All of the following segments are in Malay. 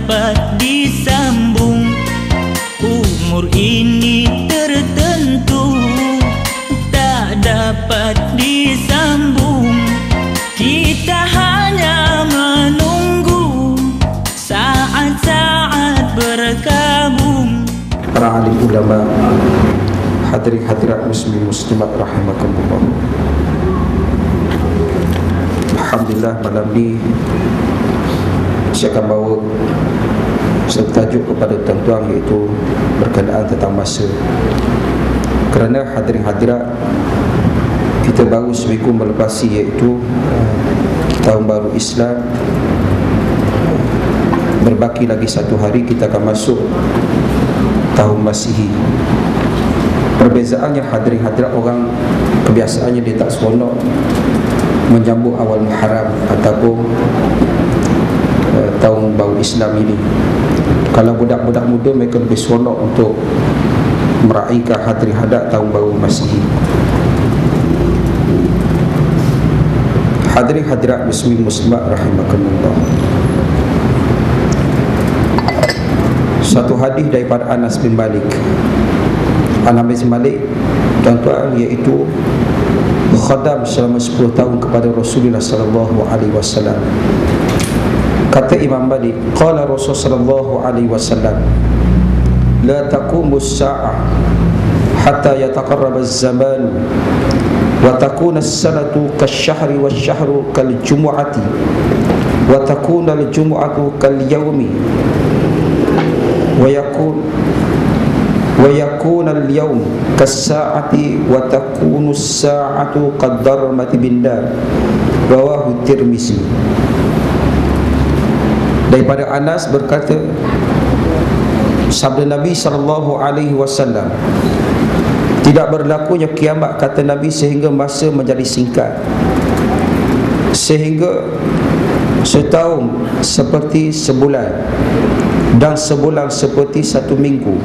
dapat disambung. Umur ini tertentu tak dapat disambung. Kita hanya menunggu saat-saat berkabung. Para alim ulama, hadirin hadirat muslimin muslimat rahimakumullah. Alhamdulillah, malam ni saya akan bawa satu tajuk kepada tuan-tuan, iaitu berkenaan tentang masa. Kerana hadirin hadirat, kita baru seminggu melepasi iaitu tahun baru Islam. Berbaki lagi satu hari kita akan masuk tahun Masihi. Perbezaannya hadirin hadirat, orang kebiasaannya dia tak seronok menyambut awal Muharram ataupun tahun baru Islam ini. Kalau budak-budak muda, mereka lebih seronok untuk meraihkan hadirin hadirat tahun baru Masihi. Hadirin hadirat muslimin muslimat rahimakumullah. Satu hadis daripada Anas bin Malik. Anas bin Malik, tuan-tuan, iaitu khadam selama 10 tahun kepada Rasulullah sallallahu alaihi wasallam. Kata Imam Malik, qala Rasul sallallahu alaihi wasallam, la taqumus sa'ah hatta yataqarraba az-zaman wa takuna as-sanatu kasyahri wasyahru kaljumu'ati wa takuna al-jumu'atu kalyawmi wa yakun al-yawm kas-sa'ati wa takunu as-sa'atu qad-darmati bin-nar. Rawahu Tirmizi. Daripada Anas berkata, sabda Nabi sallallahu alaihi wasallam, tidak berlakunya kiamat, kata Nabi, sehingga masa menjadi singkat, sehingga setahun seperti sebulan dan sebulan seperti satu minggu.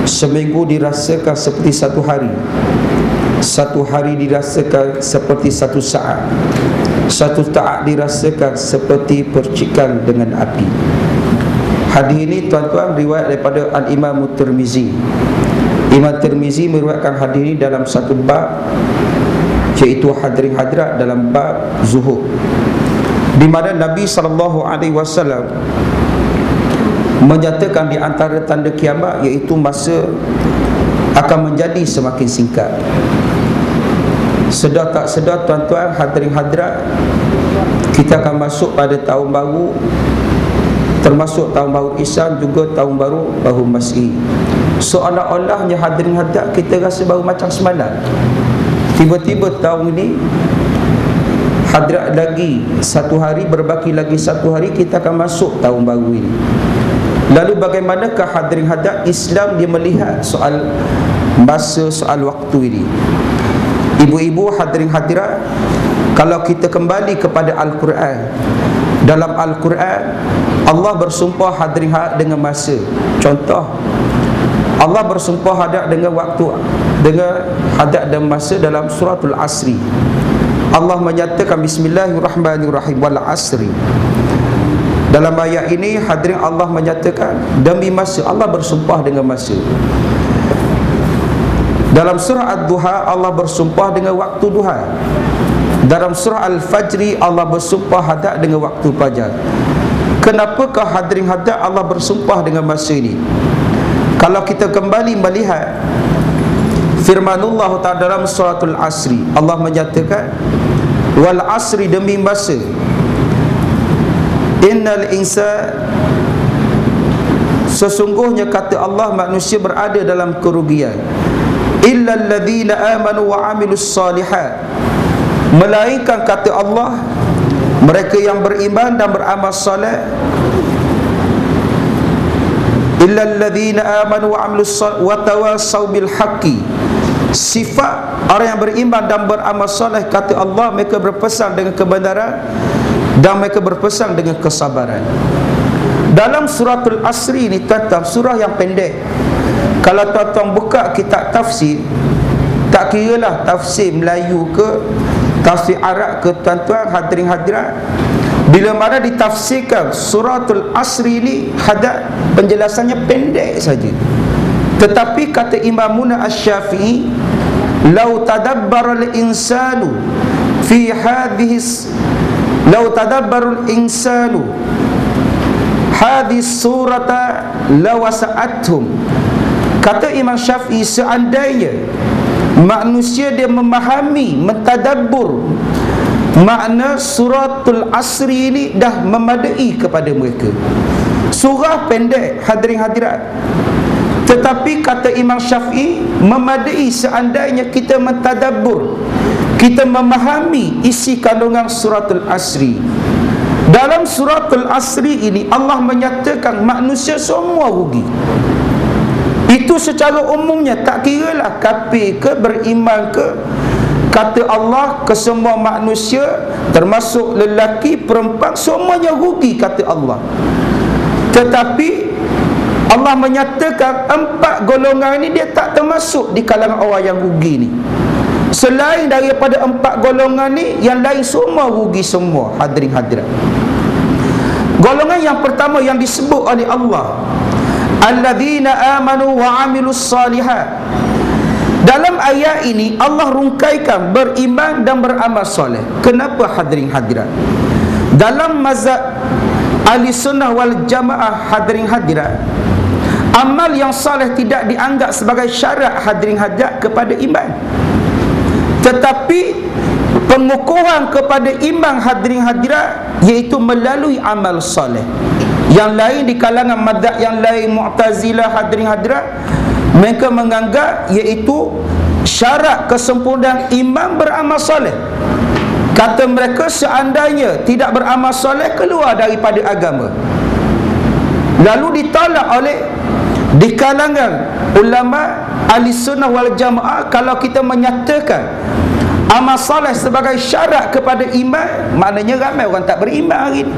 Seminggu dirasakan seperti satu hari, satu hari dirasakan seperti satu saat, satu saat dirasakan seperti percikan dengan api. Hadis ini, tuan-tuan, riwayat daripada Al-Imam Tirmizi. Imam Tirmizi meriwayatkan hadis ini dalam satu bab, iaitu hadirin hadirat dalam bab zuhud, di mana Nabi SAW menyatakan di antara tanda kiamat iaitu masa akan menjadi semakin singkat. Sedar tak sedar, tuan-tuan, hadirin hadirat, kita akan masuk pada tahun baru, termasuk tahun baru Islam, juga tahun baru Masihi. Seolah-olahnya hadirin hadirat, kita rasa baru macam semalam. Tiba-tiba tahun ini, hadirat lagi satu hari, berbaki lagi satu hari, kita akan masuk tahun baru ini. Lalu bagaimanakah hadirin hadirat Islam dia melihat soal masa, soal waktu ini? Ibu-ibu, hadirin hadirat, kalau kita kembali kepada Al-Quran, dalam Al-Quran Allah bersumpah hadirin hadirat dengan masa. Contoh, Allah bersumpah hadirat dengan waktu, dengan hadirat dan masa dalam suratul Asri. Allah menyatakan bismillahirrahmanirrahim, wal asri. Dalam ayat ini, hadirin, Allah menyatakan demi masa, Allah bersumpah dengan masa. Dalam surah Ad-Duha, Allah bersumpah dengan waktu duha. Dalam surah Al-Fajri, Allah bersumpah hadirat dengan waktu fajar. Kenapakah hadirin hadirat Allah bersumpah dengan masa ini? Kalau kita kembali melihat firmanullah Ta'ala dalam suratul Asri, Allah menyatakan wal asri, demi masa, innal insan, sesungguhnya kata Allah, manusia berada dalam kerugian, illal ladzina amanu wa amilus salihat, melainkan kata Allah mereka yang beriman dan beramal soleh. Illal ladzina amanu wa amilus salihat wa tawassaw bil haqqi, sifat orang yang beriman dan beramal soleh, kata Allah, mereka berpesan dengan kebenaran dan mereka berpesan dengan kesabaran. Dalam suratul Asri ini, tuan-tuan, surah yang pendek. Kalau tuan-tuan buka kitab tafsir, tak kiralah tafsir Melayu ke, tafsir Arab ke tuan-tuan hadirin hadirat, bila mana ditafsirkan suratul asri ni, hadap penjelasannya pendek saja. Tetapi kata Imamuna Asy-Syafi'i, "Lau tadabbarul insanu fi hadhihi lau tadabbarul insanu hadhihi surata lawasa'athum." Kata Imam Syafi'i, seandainya manusia dia memahami, mentadabbur makna suratul asri ini, dah memadai kepada mereka. Surah pendek hadirin hadirat, tetapi kata Imam Syafi'i, memadai seandainya kita mentadabbur, kita memahami isi kandungan suratul asri. Dalam suratul asri ini Allah menyatakan manusia semua rugi. Itu secara umumnya, tak kiralah kafir ke, beriman ke. Kata Allah, kesemua manusia termasuk lelaki, perempuan, semuanya rugi kata Allah. Tetapi Allah menyatakan 4 golongan ini dia tak termasuk di kalangan orang yang rugi ni. Selain daripada 4 golongan ni, yang lain semua rugi semua hadirin hadirat. Golongan yang pertama yang disebut oleh Allah, alladzina amanu wa amilus salihat. Dalam ayat ini Allah rungkaikan beriman dan beramal soleh. Kenapa hadirin hadirat? Dalam mazhab Ahli Sunnah wal Jamaah hadirin hadirat, amal yang soleh tidak dianggap sebagai syarat hadirin hadirat kepada iman. Tetapi pengukuran kepada iman hadirin hadirat iaitu melalui amal soleh. Yang lain di kalangan mazhab yang lain, Mu'tazilah hadirin hadirat, mereka menganggap iaitu syarat kesempurnaan iman beramal soleh. Kata mereka, seandainya tidak beramal soleh, keluar daripada agama. Lalu ditolak oleh di kalangan ulama Ahli Sunnah wal Jamaah, kalau kita menyatakan amal soleh sebagai syarat kepada iman, maknanya ramai orang tak beriman hari ini.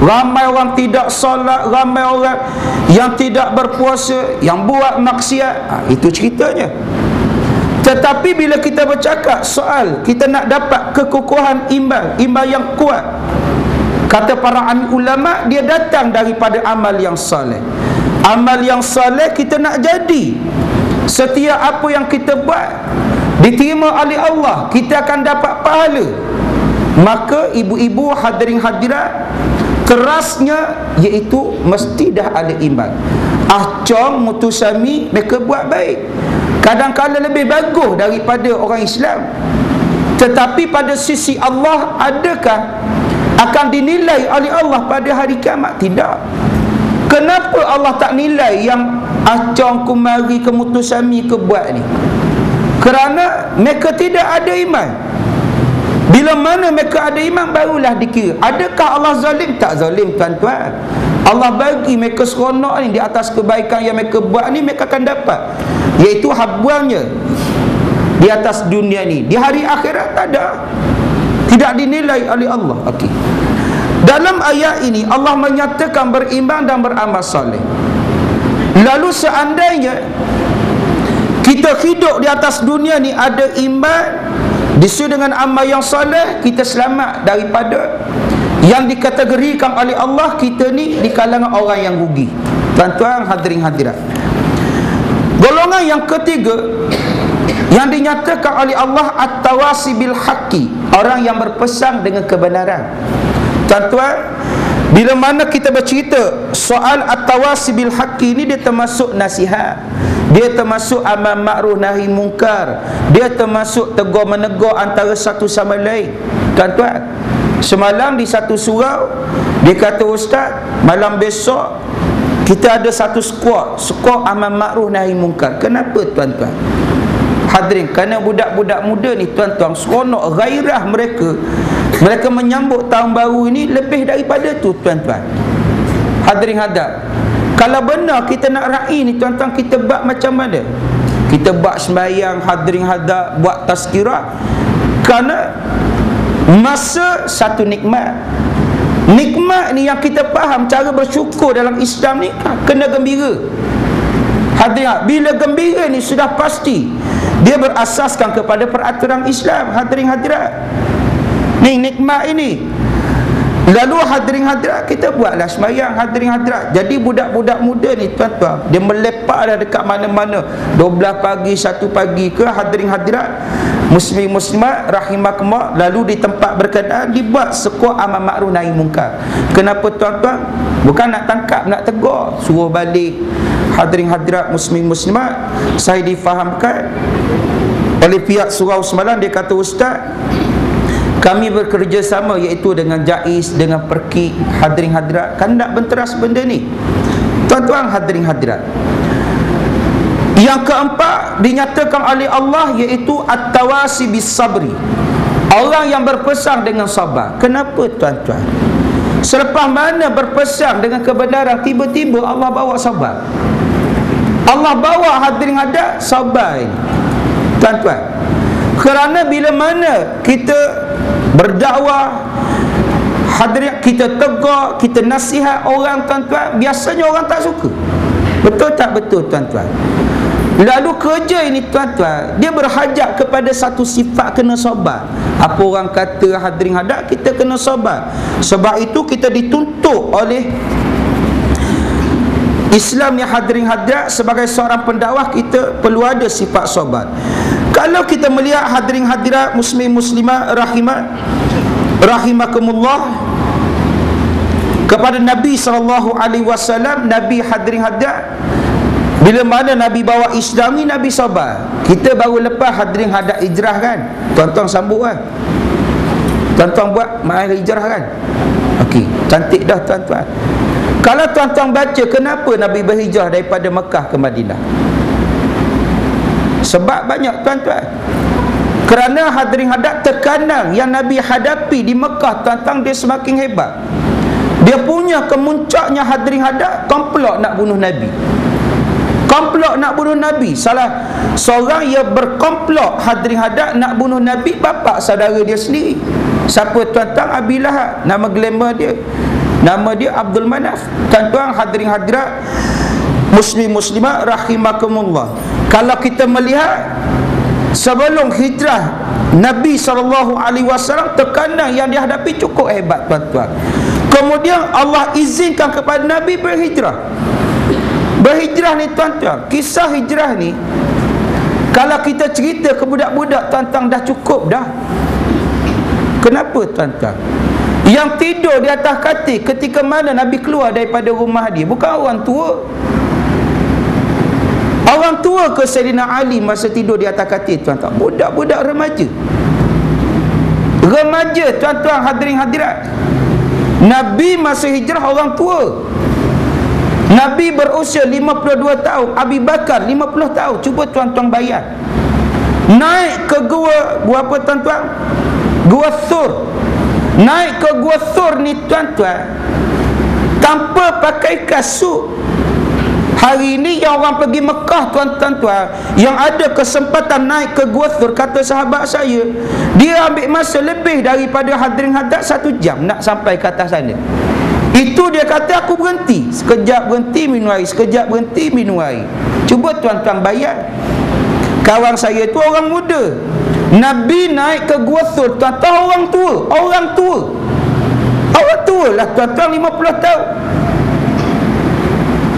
Ramai orang tidak solat, ramai orang yang tidak berpuasa, yang buat maksiat. Itu ceritanya. Tetapi bila kita bercakap soal kita nak dapat kekukuhan iman, iman yang kuat, kata para ulama, dia datang daripada amal yang soleh. Amal yang soleh kita nak jadi, setiap apa yang kita buat diterima oleh Allah, kita akan dapat pahala. Maka ibu-ibu hadirin hadirat, kerasnya iaitu mesti dah ada iman. Ahcong mutusami mereka buat baik, kadang-kadang lebih bagus daripada orang Islam. Tetapi pada sisi Allah, adakah akan dinilai oleh Allah pada hari kiamat? Tidak. Kenapa Allah tak nilai yang acong kumari kemutusami ke buat ni? Kerana mereka tidak ada iman. Bila mana mereka ada iman, barulah dikira. Adakah Allah zalim? Tak zalim tuan-tuan. Allah bagi mereka seronok ni, di atas kebaikan yang mereka buat ni, mereka akan dapat, iaitu habuannya di atas dunia ni. Di hari akhirat tak ada, tidak dinilai oleh Allah. Okey. Dalam ayat ini Allah menyatakan beriman dan beramal soleh. Lalu seandainya kita hidup di atas dunia ni ada iman disertai dengan amal yang soleh, kita selamat daripada yang dikategorikan oleh Allah kita ni di kalangan orang yang rugi. Tuan-tuan hadirin hadirat, golongan yang ketiga yang dinyatakan oleh Allah at-tawasi bil haqqi, orang yang berpesan dengan kebenaran. Tuan-tuan, bila mana kita bercerita soal at-tawasi bil haqqi ni, dia termasuk nasihat, dia termasuk amal ma'ruf nahi mungkar, dia termasuk tegur menegur antara satu sama lain. Tuan-tuan, semalam di satu surau dia kata, ustaz, malam besok kita ada satu squad amal ma'ruf nahi mungkar. Kenapa tuan-tuan? Hadirin, kerana budak-budak muda ni tuan-tuan, seronok gairah mereka. Mereka menyambut tahun baru ini lebih daripada tu tuan-tuan. Hadirin hadap, kalau benar kita nak raih ni tuan-tuan, kita buat macam mana? Kita buat sembahyang hadirin hadap, buat tazkirah. Kerana masa satu nikmat. Nikmat ni yang kita faham cara bersyukur dalam Islam ni, kena gembira. Hadirin, bila gembira ni sudah pasti Dia berasaskan kepada peraturan Islam. Hadirin hadirat, ni nikmat ini. Lalu hadirin hadirat, kita buatlah sembahyang. Hadirin hadirat, jadi budak-budak muda ni tuan-tuan, dia melepak dah dekat mana-mana, 12 pagi, 1 pagi ke. Hadirin hadirat muslim muslimat rahimakumullah, lalu di tempat berkenaan dibuat sekolah amal makruf nahi mungkar. Kenapa tuan-tuan? Bukan nak tangkap, nak tegur, suruh balik. Hadirin hadirat muslim muslimat, saya difahamkan oleh pihak surau semalam, dia kata, ustaz, kami bekerjasama iaitu dengan JAIS, dengan Perki. Hadirin hadirat, kan nak benteras benda ni tuan-tuan. Hadirin hadirat, yang keempat dinyatakan oleh Allah iaitu at-tawasi bis sabri, orang yang berpesan dengan sabar. Kenapa tuan-tuan? Selepas mana berpesan dengan kebenaran, tiba-tiba Allah bawa sabar. Allah bawa hadirin hadirat sabar ini tuan-tuan. Kerana bila mana kita berdakwah, hadirin, kita tegur, kita nasihat orang tuan-tuan, biasanya orang tak suka. Betul tak betul tuan-tuan? Lalu kerja ini tuan-tuan, dia berhajat kepada satu sifat kena sabar. Apa orang kata hadirin hadirat, kita kena sabar. Sebab itu kita dituntut oleh Islam yang hadirin hadirat, sebagai seorang pendakwah kita perlu ada sifat sabar. Kalau kita melihat hadirin hadirat muslim muslimat rahimakumullah, kepada Nabi SAW, Nabi hadirin hadirat, bila mana Nabi bawa Islam ni, Nabi sabar. Kita baru lepas hadirin hadirat hijrah kan, tuan-tuan sambut kan, tuan-tuan buat ma'al hijrah kan. Okey, cantik dah tuan-tuan. Kalau tuan-tuan baca kenapa Nabi berhijrah daripada Mekah ke Madinah, sebab banyak tuan-tuan. Kerana hadirin hadirat, tekanan yang Nabi hadapi di Mekah tuan-tuan, dia semakin hebat. Dia punya kemuncaknya hadirin hadirat, komplot nak bunuh Nabi. Komplot nak bunuh Nabi. Salah seorang yang berkomplot hadirin hadirat nak bunuh Nabi, bapa saudara dia sendiri. Siapa tuan-tuan? Abi Lahab. Nama glamour dia, nama dia Abdul Manaf. Tuan-tuan hadirin hadirat muslim muslimat rahimakumullah, kalau kita melihat sebelum hijrah Nabi SAW, tekanan yang dihadapi cukup hebat tuan-tuan. Kemudian Allah izinkan kepada Nabi berhijrah. Berhijrah ni tuan-tuan, kisah hijrah ni kalau kita cerita ke budak-budak tuan-tuan dah cukup dah. Kenapa tuan-tuan? Yang tidur di atas katil ketika mana Nabi keluar daripada rumah dia bukan orang tua. Orang tua ke Sayyidina Ali masa tidur di atas katil tuan-tuan? Budak-budak remaja. Remaja tuan-tuan hadirin hadirat. Nabi masa hijrah orang tua. Nabi berusia 52 tahun, Abu Bakar 50 tahun. Cuba tuan-tuan bayar. Naik ke gua apa tuan-tuan? Gua Thur. Naik ke gua Thur ni tuan-tuan tanpa pakai kasut. Hari ini yang orang pergi Mekah tuan-tuan, yang ada kesempatan naik ke Gua Thur, kata sahabat saya, dia ambil masa lebih daripada hadirin hadirat 1 jam nak sampai ke atas sana. Itu dia kata, aku berhenti, sekejap berhenti minum air, sekejap berhenti minum air. Cuba tuan-tuan bayar. Kawan saya tu orang muda, Nabi naik ke Gua Thur tuan-tuan, orang tua. Orang tua lah tuan-tuan, 50 tahun.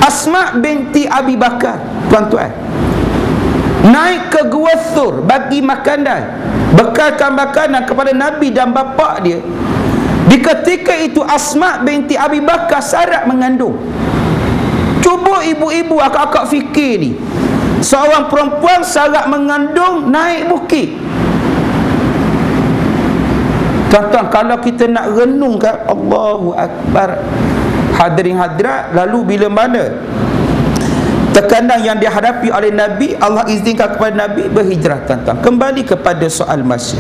Asma binti Abi Bakar tuan-tuan naik ke Gua Thur bagi makanan, bekalkan makanan kepada Nabi dan bapa dia. Di ketika itu Asma binti Abi Bakar syarat mengandung. Cuba ibu-ibu akak-akak fikir ni, seorang perempuan syarat mengandung naik bukit. Tuan-tuan, kalau kita nak renungkan, Allahu Akbar hadirin hadirat, lalu bila mana tekanan yang dihadapi oleh Nabi, Allah izinkan kepada Nabi berhijrah tuan-tuan. Kembali kepada soal masa.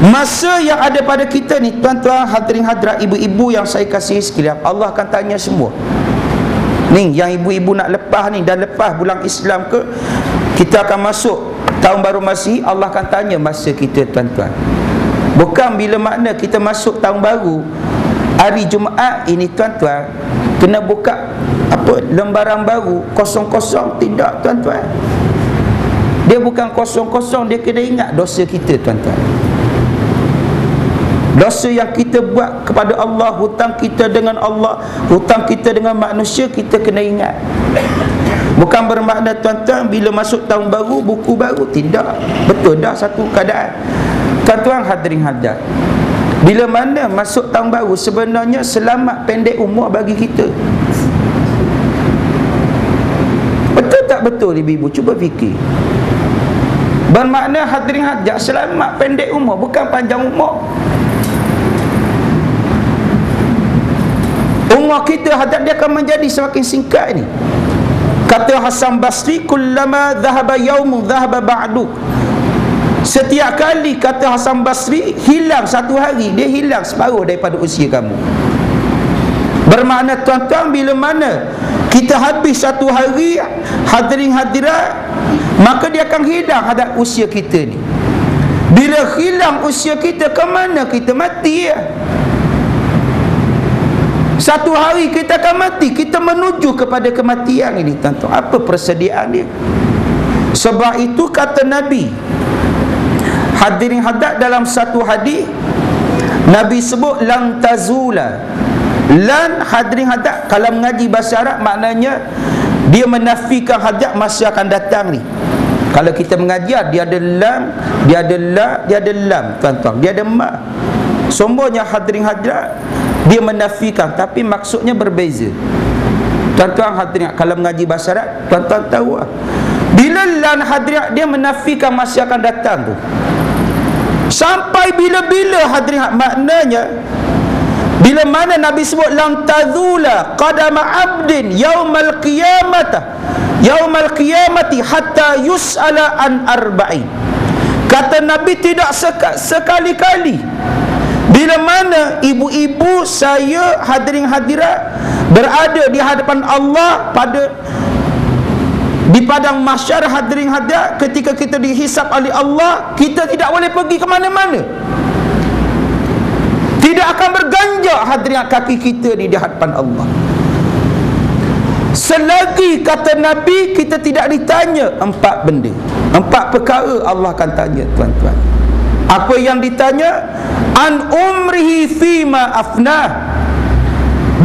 Masa yang ada pada kita ni tuan-tuan hadirin hadirat, ibu-ibu yang saya kasihi sekalian, Allah akan tanya semua. Ni yang ibu-ibu nak lepas ni, dah lepas bulan Islam ke, kita akan masuk tahun baru Masihi, Allah akan tanya masa kita tuan-tuan. Bukan bila makna kita masuk tahun baru hari Jumaat ini tuan-tuan kena buka apa lembaran baru kosong-kosong, tidak tuan-tuan. Dia bukan kosong-kosong, dia kena ingat dosa kita, tuan-tuan. Dosa yang kita buat kepada Allah, hutang kita dengan Allah, hutang kita dengan manusia, kita kena ingat. Bukan bermakna tuan-tuan bila masuk tahun baru, buku baru. Tidak. Betul dah satu keadaan. Tuan-tuan hadirin hadirat, bila mana masuk tahun baru, sebenarnya selamat pendek umur bagi kita. Betul tak betul ibu-ibu? Cuba fikir. Bermakna hadirin hadirat, selamat pendek umur, bukan panjang umur. Umur kita hadap dia akan menjadi semakin singkat ni. Kata Hasan Basri, kullama dhahaba yaumun dhahaba ba'du. Setiap kali, kata Hasan Basri, hilang satu hari, dia hilang separuh daripada usia kamu. Bermakna tuan-tuan, bila mana kita habis satu hari, hadirin hadirat, maka dia akan hilang hadap usia kita ni. Bila hilang usia kita, ke mana kita mati ya? Satu hari kita akan mati. Kita menuju kepada kematian ini, tuan-tuan. Apa persediaan dia? Sebab itu kata Nabi, hadirin hadirat, dalam satu hadis Nabi sebut lan tazula. Lan, hadirin hadirat, kalau mengaji bahasa Arab maknanya dia menafikan hadirat masa akan datang ni. Kalau kita mengajar, dia ada lam, dia ada la, dia ada lam, tuan-tuan. Dia ada ma. Semuanya hadirin hadirat, dia menafikan, tapi maksudnya berbeza. Tuan-tuan hadirin, kalau mengaji bahasa Arab, tuan-tuan tahu lah. Bila lan hadirin, dia menafikan masa akan datang tu. Sampai bila-bila hadirin, maknanya bila mana Nabi sebut lan tazula qadama abdin yaumal qiyamati hatta yus'ala an arba'in. Kata Nabi, tidak sekali-kali bila mana ibu-ibu saya hadirin hadirat berada di hadapan Allah di padang mahsyar, hadirin hadirat, ketika kita dihisap oleh Allah, kita tidak boleh pergi ke mana-mana. Tidak akan berganjak hadirin kaki kita di hadapan Allah. Selagi, kata Nabi, kita tidak ditanya 4 benda. 4 perkara Allah akan tanya, tuan-tuan. Apa yang ditanya? An umrihi fima afnah.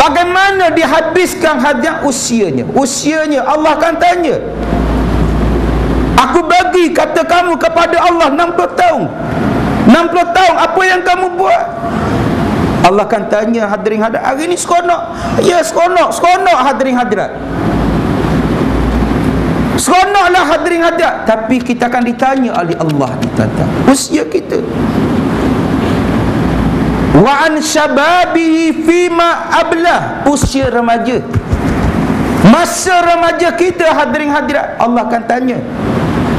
Bagaimana dihabiskan hadiah usianya? Usianya Allah akan tanya. Aku bagi, kata kamu, kepada Allah 60 tahun. 60 tahun, apa yang kamu buat? Allah akan tanya, hadirin hadirat. Hari ni seronok. Ya, seronok hadirin hadirat. Seronoklah hadirin hadirat. Tapi kita akan ditanya oleh Allah di tata usia kita. Wa an syababihi fima ablah. Usia remaja, masa remaja kita, hadirin hadirat, Allah akan tanya,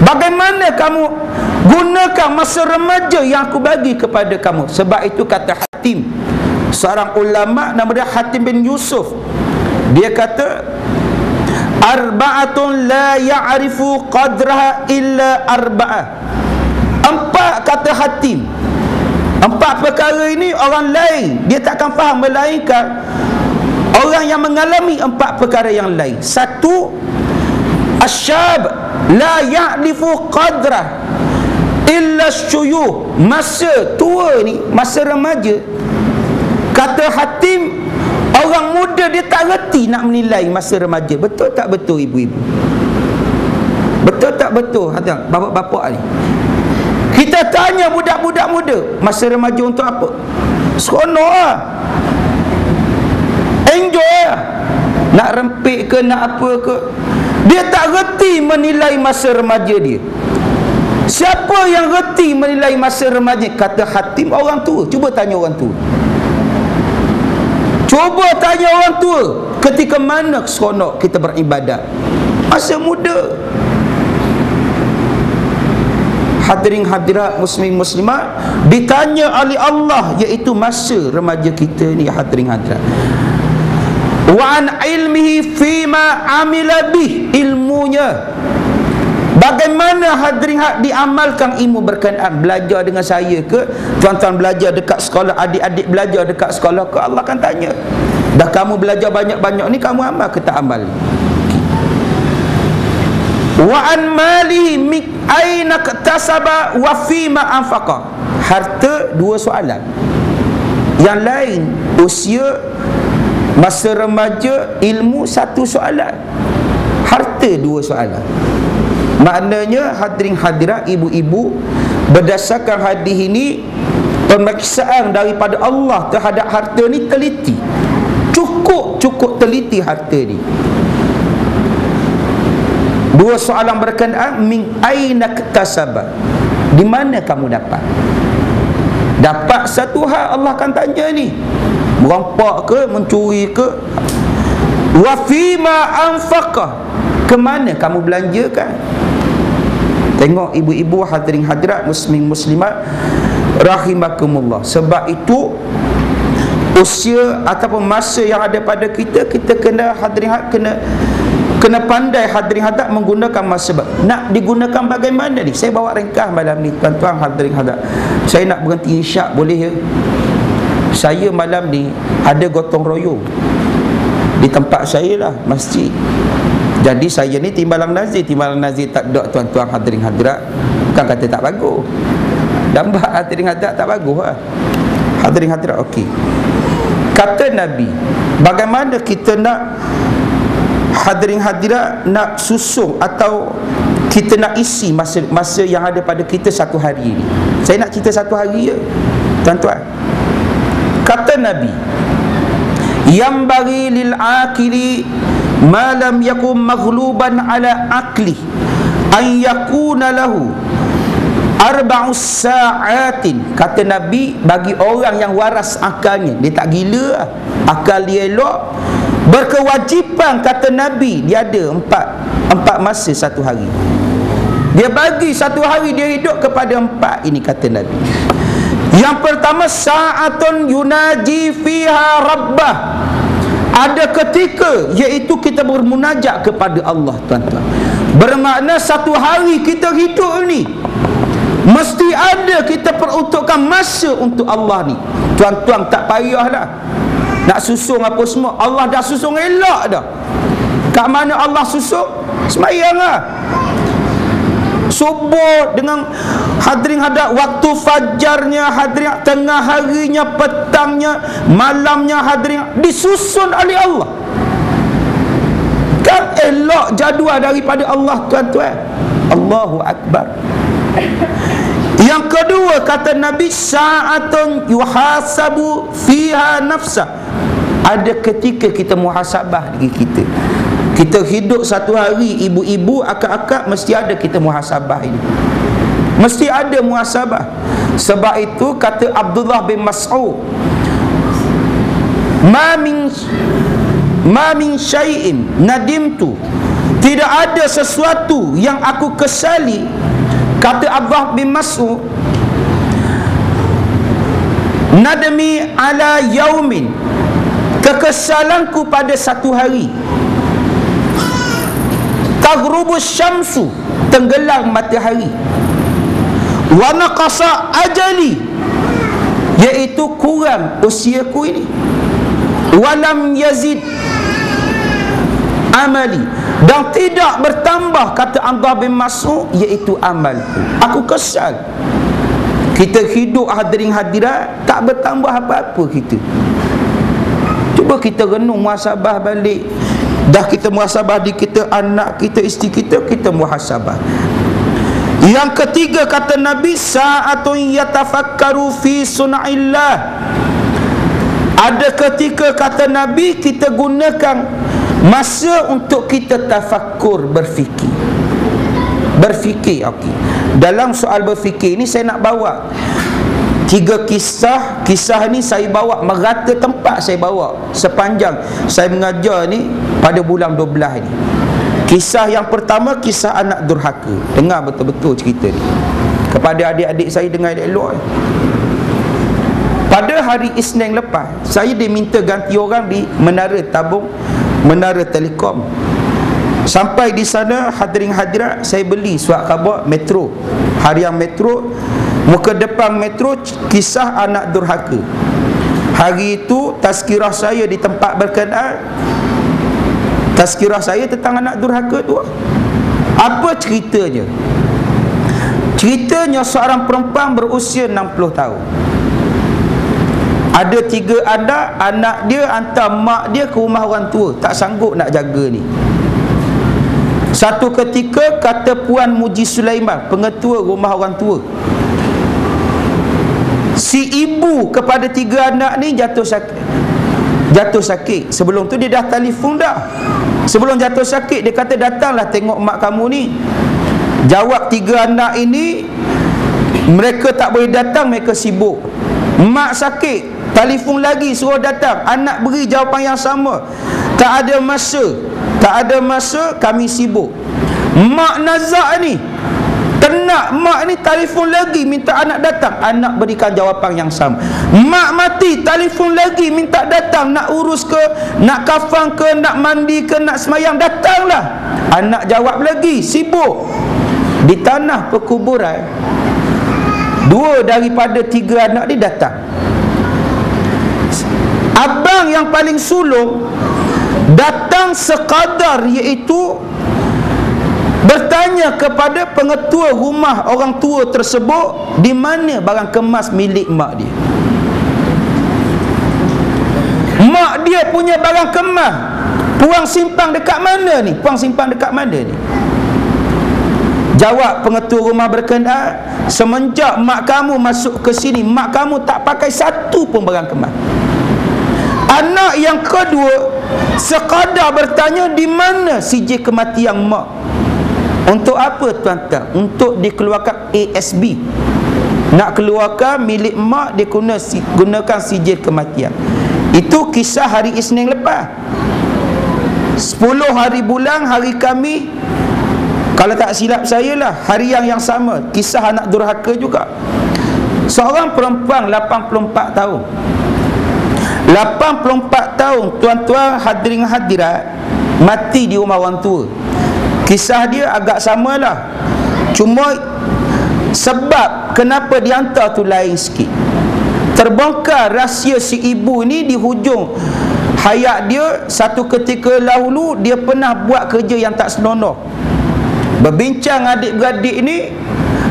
bagaimana kamu gunakan masa remaja yang aku bagi kepada kamu. Sebab itu kata Hatim, seorang ulama nama dia Hatim bin Yusuf, dia kata arba'atun la ya'rifu qadraha illa arba'ah. 4, kata Hatim, 4 perkara ini orang lain dia takkan faham, melainkan orang yang mengalami 4 perkara yang lain. 1, asyab la ya'rifu qadrah illa syuyuh. Masa tua ni, masa remaja, kata Hatim, orang muda dia tak reti nak menilai masa remaja. Betul tak betul ibu-ibu? Betul tak betul bapak-bapak ni? Kita tanya budak-budak muda, masa remaja untuk apa? Seronok lah, enjoy lah, nak rempik ke, nak apa ke. Dia tak reti menilai masa remaja dia. Siapa yang reti menilai masa remaja? Kata Hatim, orang tua. Cuba tanya orang tua. Cuba tanya orang tua, ketika mana seronok kita beribadat? Masa muda. Hadirin hadirat, muslimin muslimat, ditanya oleh Allah, iaitu masa remaja kita ni, hadirin hadirat. Wa an ilmihi fima amila bih, ilmunya. Bagaimana hadirin diamalkan ilmu berkenaan? Belajar dengan saya ke? Tuan-tuan belajar dekat sekolah, adik-adik belajar dekat sekolah ke? Allah akan tanya. Dah kamu belajar banyak-banyak ni, kamu amal ke tak amal? Wa an malihi min aina iktasaba wa fima anfaqa. Harta dua soalan. Yang lain usia, masa remaja, ilmu satu soalan. Harta dua soalan. Maknanya hadirin hadirat, ibu-ibu, berdasarkan hadis ini, pemeriksaan daripada Allah terhadap harta ni teliti. Cukup teliti harta ni. Dua soalan berkenaan, min aina iktasaba, di mana kamu dapat? Dapat satu hal Allah akan tanya ni, merampak ke, mencuri ke? Wa fima anfaqa, ke mana kamu belanjakan? Tengok ibu-ibu, hadirin hadirat, muslimin muslimat rahimakumullah. Sebab itu usia ataupun masa yang ada pada kita, kita kena hadirin kena pandai hadirin hadirat menggunakan masa. Nak digunakan bagaimana ni? Saya bawa ringkas malam ni, tuan-tuan hadirin hadirat. Saya nak berhenti isyak, boleh ya? Saya malam ni ada gotong royong di tempat saya lah, masjid. Jadi saya ni timbalan nazir. Timbalan nazir tak ada, tuan-tuan hadirin hadirat. Bukan kata tak bagus, dampak hadirin hadirat tak bagus lah. Hadirin hadirat, okey. Kata Nabi, bagaimana kita nak, hadirin hadirat, nak susung atau kita nak isi masa yang ada pada kita satu hari ni. Saya nak cerita satu hari je, tuan-tuan. Kata Nabi, yang bagi lil akili ma lam yakun maghluban ala akli an yakuna lahu arba'us sa'atin. Kata Nabi, bagi orang yang waras akalnya, dia tak gila, akal dia elok, berkewajipan, kata Nabi, dia ada empat masa satu hari. Dia bagi satu hari dia hidup kepada empat ini, kata Nabi. Yang pertama, sa'atun yunaji fiha rabbah. Ada ketika, iaitu kita bermunajat kepada Allah, tuan-tuan. Bermakna satu hari kita hidup ni mesti ada kita peruntukkan masa untuk Allah ni. Tuan-tuan tak payahlah nak susung apa semua, Allah dah susung elok dah. Kat mana Allah susung? Sembahyang lah. Subuh dengan hadirin hadirat, waktu fajarnya, hadirin tengah harinya, petangnya, malamnya, hadirin disusun oleh Allah. Kan elok jadual daripada Allah, tuan-tuan. Allahu Akbar. Yang kedua, kata Nabi, sa'atun yuhasabu fiha nafsa. Ada ketika kita muhasabah diri kita. Kita hidup satu hari, ibu-ibu, akak-akak, mesti ada kita muhasabah ini. Mesti ada muhasabah. Sebab itu kata Abdullah bin Mas'ud, ma min syai'in nadimtu, tidak ada sesuatu yang aku kesali, kata Abdullah bin Mas'ud, nadmi ala yaumin, kekesalanku pada satu hari, taghrubus syamsu, tenggelam matahari, wa naqasa ajali, iaitu kurang usiaku ini, walam yazid amali, dan tidak bertambah, kata Abdullah bin Mas'ud, iaitu amalku. Aku kesal. Kita hidup, hadirin hadirat, tak bertambah apa-apa kita. Cuba kita renung, muhasabah balik. Dah kita muhasabah di kita, anak kita, isteri kita, kita muhasabah. Yang ketiga, kata Nabi, sa'atun yatafakkaru fi sun'illah. Ada ketika, kata Nabi, kita gunakan masa untuk kita tafakkur, berfikir. Berfikir, okey. Dalam soal berfikir ni saya nak bawa 3 kisah. Kisah ni saya bawa merata tempat, saya bawa sepanjang saya mengajar ni pada bulan 12 ni. Kisah yang pertama, kisah anak durhaka. Dengar betul-betul cerita ni. Kepada adik-adik saya, dengar elok. Pada hari Isnin lepas, saya diminta ganti orang di menara tabung, menara telekom. Sampai di sana, hadirin hadirat, saya beli surat khabar Metro, harian Metro, muka depan Metro, kisah anak durhaka. Hari itu tazkirah saya di tempat berkenaan, tazkirah saya tentang anak durhaka tu. Apa ceritanya? Ceritanya seorang perempuan berusia 60 tahun. Ada 3 anak. Anak dia hantar mak dia ke rumah orang tua, tak sanggup nak jaga ni. Satu ketika kata Puan Muji Sulaiman, pengetua rumah orang tua, si ibu kepada 3 anak ni jatuh sakit. Sebelum tu dia dah telefon dah. Sebelum jatuh sakit dia kata, datanglah tengok mak kamu ni. Jawab 3 anak ini, mereka tak boleh datang, mereka sibuk. Mak sakit, telefon lagi suruh datang. Anak beri jawapan yang sama, tak ada masa, kami sibuk. Mak nazak ni, tenak mak ni, telefon lagi minta anak datang. Anak berikan jawapan yang sama. Mak mati, telefon lagi minta datang. Nak urus ke, nak kafan ke, nak mandi ke, nak semayang, datanglah. Anak jawab lagi, sibuk. Di tanah perkuburan, 2 daripada 3 anak ni datang. Abang yang paling sulung datang sekadar, iaitu bertanya kepada pengetua rumah orang tua tersebut, di mana barang kemas milik mak dia. Mak dia punya barang kemas, puang simpan dekat mana ni? Jawab pengetua rumah berkenaan, semenjak mak kamu masuk ke sini, mak kamu tak pakai satu pun barang kemas. Anak yang kedua sekadar bertanya, di mana sijil kematian mak? Untuk apa tuan-tuan? Untuk dikeluarkan ASB. Nak keluarkan milik mak, dia gunakan sijil kematian. Itu kisah hari Isnin lepas. 10 hari bulan, hari kami, kalau tak silap saya lah, hari yang sama. Kisah anak durhaka juga. Seorang perempuan 84 tahun. 84 tahun, tuan-tuan hadirin hadirat, mati di rumah orang tua. Kisah dia agak samalah, cuma sebab kenapa dihantar tu lain sikit. Terbongkar rahsia si ibu ni di hujung hayat dia. Satu ketika dahulu dia pernah buat kerja yang tak senonoh. Berbincang adik-beradik ni,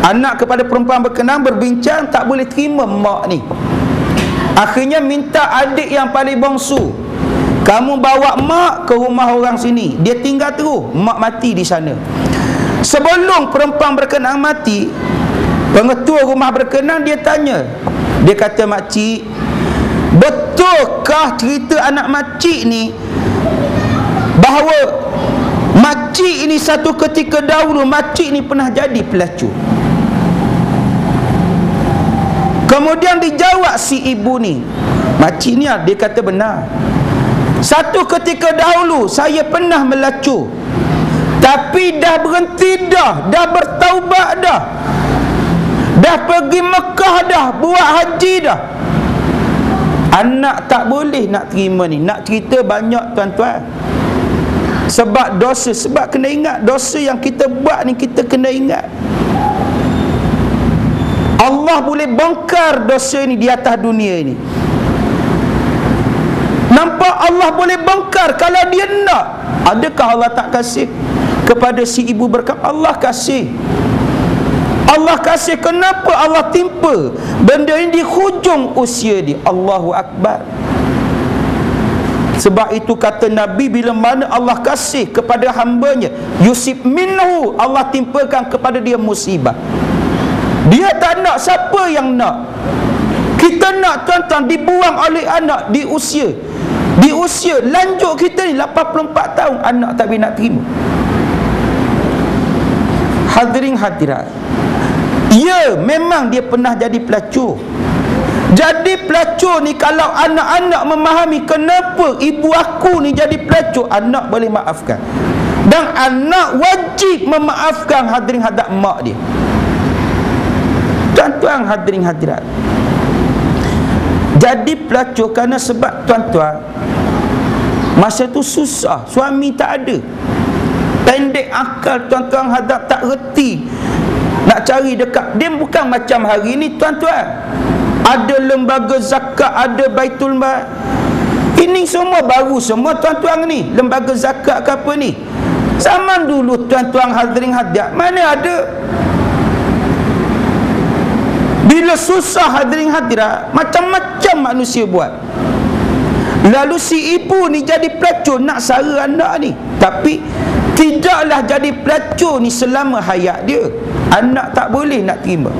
anak kepada perempuan berkenan berbincang, tak boleh terima mak ni. Akhirnya minta adik yang paling bongsu, kamu bawa mak ke rumah orang sini. Dia tinggal terus, mak mati di sana. Sebelum perempuan berkenan mati, pengetua rumah berkenan dia tanya. Dia kata, makcik, betulkah cerita anak makcik ni, bahawa makcik ini satu ketika dahulu makcik ni pernah jadi pelacur? Kemudian dijawab si ibu ni, makcik ni, dia kata benar. Satu ketika dahulu saya pernah melacur, tapi dah berhenti dah bertaubat dah pergi Mekah dah, buat haji dah. Anak tak boleh nak terima ni. Nak cerita banyak tuan-tuan. Sebab dosa, sebab kena ingat dosa yang kita buat ni, kita kena ingat Allah boleh bongkar dosa ni di atas dunia ini. Nampak Allah boleh bongkar kalau dia nak. Adakah Allah tak kasih kepada si ibu berkata? Allah kasih. Allah kasih. Kenapa Allah timpa benda ini di hujung usia dia? Allahu Akbar. Sebab itu kata Nabi, bila mana Allah kasih kepada hambanya, yusib minhu, Allah timpakan kepada dia musibah. Dia tak nak, siapa yang nak? Kita nak tuan-tuan dibuang oleh anak di usia lanjut kita ni 84 tahun, anak tak boleh nak terima. Hadirin hadirat, ya memang dia pernah jadi pelacur. Jadi pelacur ni, kalau anak-anak memahami kenapa ibu aku ni jadi pelacur, anak boleh maafkan. Dan anak wajib memaafkan hadirin hadirat mak dia. Tuan-tuan hadirin hadirat, jadi pelacur kerana sebab tuan-tuan masa tu susah, suami tak ada, pendek akal tuan-tuan hadirat, tak reti nak cari dekat. Dia bukan macam hari ni tuan-tuan, ada lembaga zakat, ada Baitul Mal. Ini semua baru semua tuan-tuan ni, lembaga zakat ke apa ni. Zaman dulu tuan-tuan hadirin hadirat, mana ada. Bila susah hadirin hadirat, macam-macam manusia buat. Lalu si ibu ni jadi pelacur nak sara anak ni, tapi tidaklah jadi pelacur ni selama hayat dia. Anak tak boleh nak terima.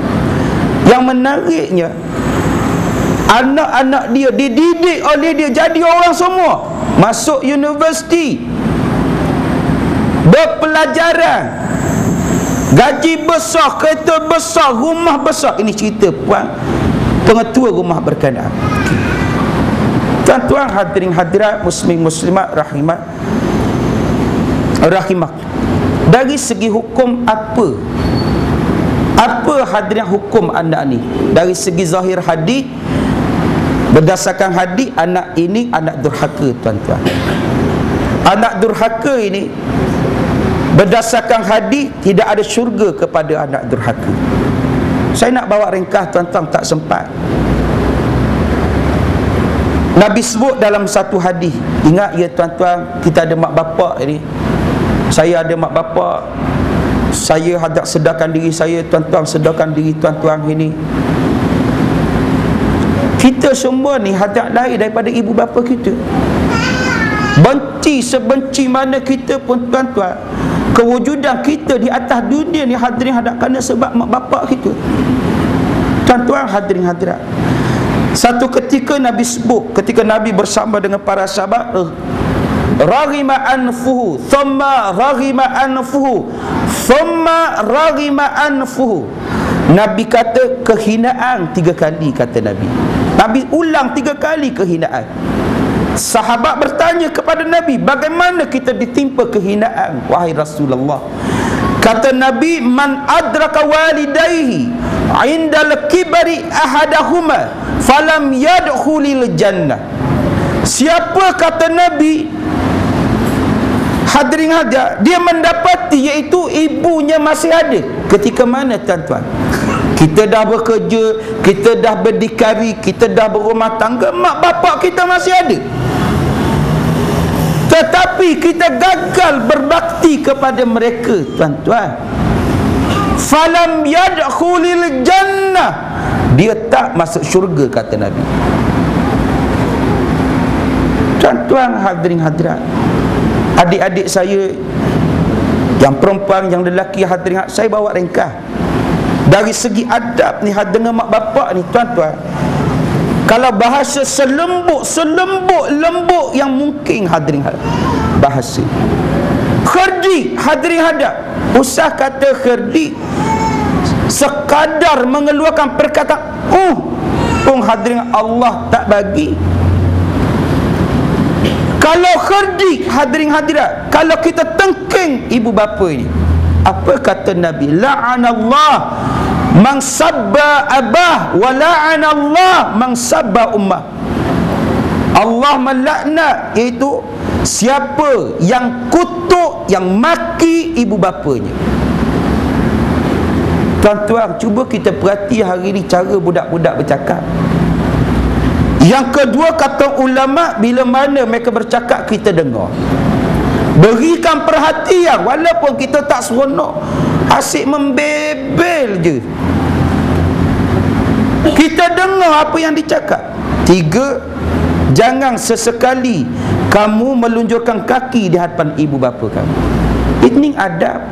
Yang menariknya, anak-anak dia dididik oleh dia jadi orang semua, masuk universiti, berpelajaran, gaji besar, kereta besar, rumah besar. Ini cerita puan pengetua rumah berkenaan. Tuan-tuan hadirin hadirat, muslim muslimat rahimah. Dari segi hukum apa hadirin hukum anak ni? Dari segi zahir hadis, berdasarkan hadis, anak ini anak durhaka tuan-tuan. Anak durhaka ini berdasarkan hadis tidak ada syurga kepada anak durhaka. Saya nak bawa ringkas tuan-tuan, tak sempat. Nabi sebut dalam satu hadis. Ingat ya tuan-tuan, kita ada mak bapak ini. Saya ada mak bapak. Saya hendak sedarkan diri saya, tuan-tuan sedarkan diri tuan-tuan ini. Kita semua ni hendak lahir daripada ibu bapa kita. Benci sebenci mana kita pun tuan-tuan, kewujudan kita di atas dunia ni hadirin hadirat kerana sebab mak bapak kita. Tuan-tuan hadirin hadirat, satu ketika Nabi sebut, ketika Nabi bersama dengan para sahabat, raghima anfuhu thumma raghima anfuhu thumma raghima anfuhu. Nabi kata kehinaan 3 kali, kata Nabi. Nabi ulang 3 kali kehinaan. Sahabat bertanya kepada Nabi, bagaimana kita ditimpa kehinaan wahai Rasulullah? Kata Nabi, man adraka walidayhi indal kibari ahadahuma falam yadkhulil jannah. Siapa, kata Nabi, hadirin hadirat, dia mendapati iaitu ibunya masih ada. Ketika mana tuan-tuan? Kita dah bekerja, kita dah berdikari, kita dah berumah tangga, mak bapak kita masih ada, tetapi kita gagal berbakti kepada mereka tuan-tuan. Falam yadkhulil jannah, dia tak masuk syurga, kata Nabi. Tuan-tuan hadirin hadirat, adik-adik saya yang perempuan, yang lelaki hadirin, saya bawa ringkas dari segi adab ni dengan mak bapak ni tuan-tuan. Kalau bahasa selembut yang mungkin hadirin hadirat, bahasa kherdi hadirin hadirat, usah kata kherdi sekadar mengeluarkan perkataan hadirin, Allah tak bagi. Kalau kherdi hadirin hadirat, kalau kita tengking ibu bapa ini, apa kata Nabi? La'anallah man sabba abah wa la'anallah man sabba ummah. Allah melaknat, iaitu siapa yang kutuk, yang maki ibu bapanya. Tuan-tuan, cuba kita perhati hari ini cara budak-budak bercakap. Yang kedua, kata ulama, bila mana mereka bercakap kita dengar, berikan perhatian, walaupun kita tak seronok, asyik membebel je, kita dengar apa yang dicakap. 3, jangan sesekali kamu melunjurkan kaki di hadapan ibu bapa kamu. Ini adab.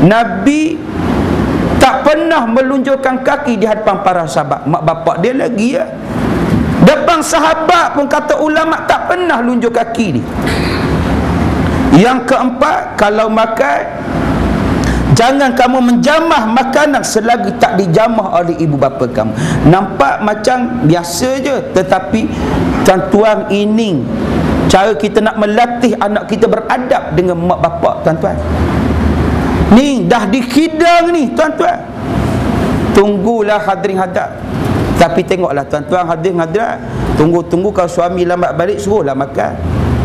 Nabi tak pernah melunjurkan kaki di hadapan para sahabat. Mak bapak dia lagi ya, depan sahabat pun kata ulama tak pernah lunjuk kaki ni. Yang keempat, kalau makan, jangan kamu menjamah makanan selagi tak dijamah oleh ibu bapa kamu. Nampak macam biasa je, tetapi tuan-tuan, ini cara kita nak melatih anak kita beradab dengan mak bapak tuan-tuan. Ni dah dikidang ni tuan-tuan. Tunggulah hadirin hadirat. Tapi tengoklah tuan-tuan hadirin hadirat, tunggu-tunggu kalau suami lambat balik, suruhlah makan.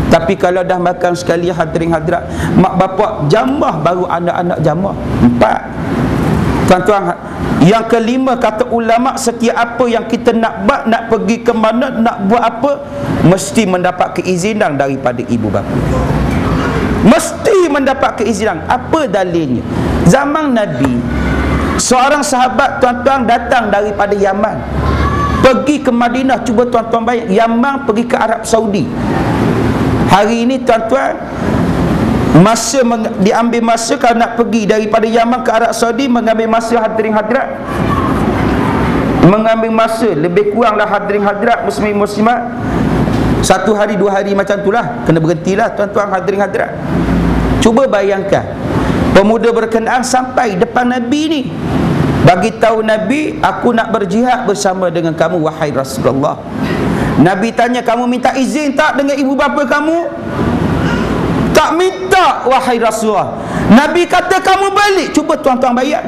Tapi kalau dah makan sekali hadirin hadirat, mak bapak jamah baru anak-anak jamah. 4. Tuan-tuan, yang kelima, kata ulama, setiap apa yang kita nak buat, nak pergi ke mana, nak buat apa, mesti mendapat keizinan daripada ibu bapa. mesti mendapat keizinan. Apa dalilnya? Zaman Nabi, seorang sahabat tuan-tuan datang daripada Yaman, pergi ke Madinah. Cuba tuan-tuan bayang, Yaman pergi ke Arab Saudi. Hari ini tuan-tuan, diambil masa kalau nak pergi daripada Yaman ke Arab Saudi, mengambil masa hadirin hadirat, mengambil masa lebih kuranglah hadirin hadirat muslimin muslimat 1 hari 2 hari macam itulah. Kena berhentilah tuan-tuan hadirin hadirat. Cuba bayangkan, pemuda berkenaan sampai depan Nabi ni, bagi tahu Nabi, aku nak berjihad bersama dengan kamu wahai Rasulullah. Nabi tanya, kamu minta izin tak dengan ibu bapa kamu? Tak minta wahai Rasulullah. Nabi kata kamu balik. Cuba tuan-tuan bayang.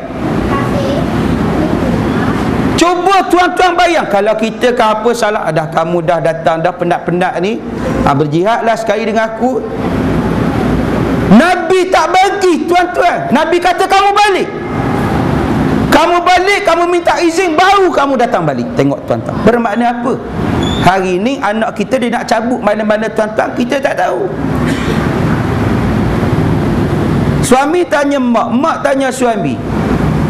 Cuba tuan-tuan bayang, kalau kita kan apa salah, dah kamu dah datang dah penat-penat ni, berjihadlah sekali dengan aku. Nabi tak bagi tuan-tuan. Nabi kata kamu balik. Kamu balik, kamu minta izin, baru kamu datang balik. Tengok tuan-tuan, bermakna apa? Hari ni anak kita dia nak cabut mana-mana tuan-tuan, kita tak tahu. Suami tanya mak, mak tanya suami,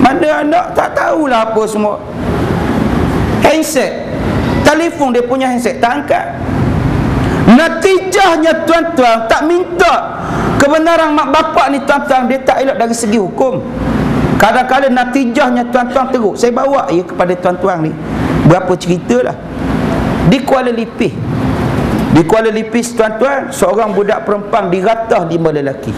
mana anak, tak tahulah apa semua. Handset, telefon dia punya handset, tak angkat. Natijahnya tuan-tuan, tak minta kebenaran mak bapak ni tuan-tuan, dia tak elok dari segi hukum. Kadang-kadang natijahnya tuan-tuan teruk. Saya bawa ya kepada tuan-tuan ni berapa cerita lah. Di Kuala Lipis, di Kuala Lipis tuan-tuan, seorang budak perempuan diratah 5 lelaki.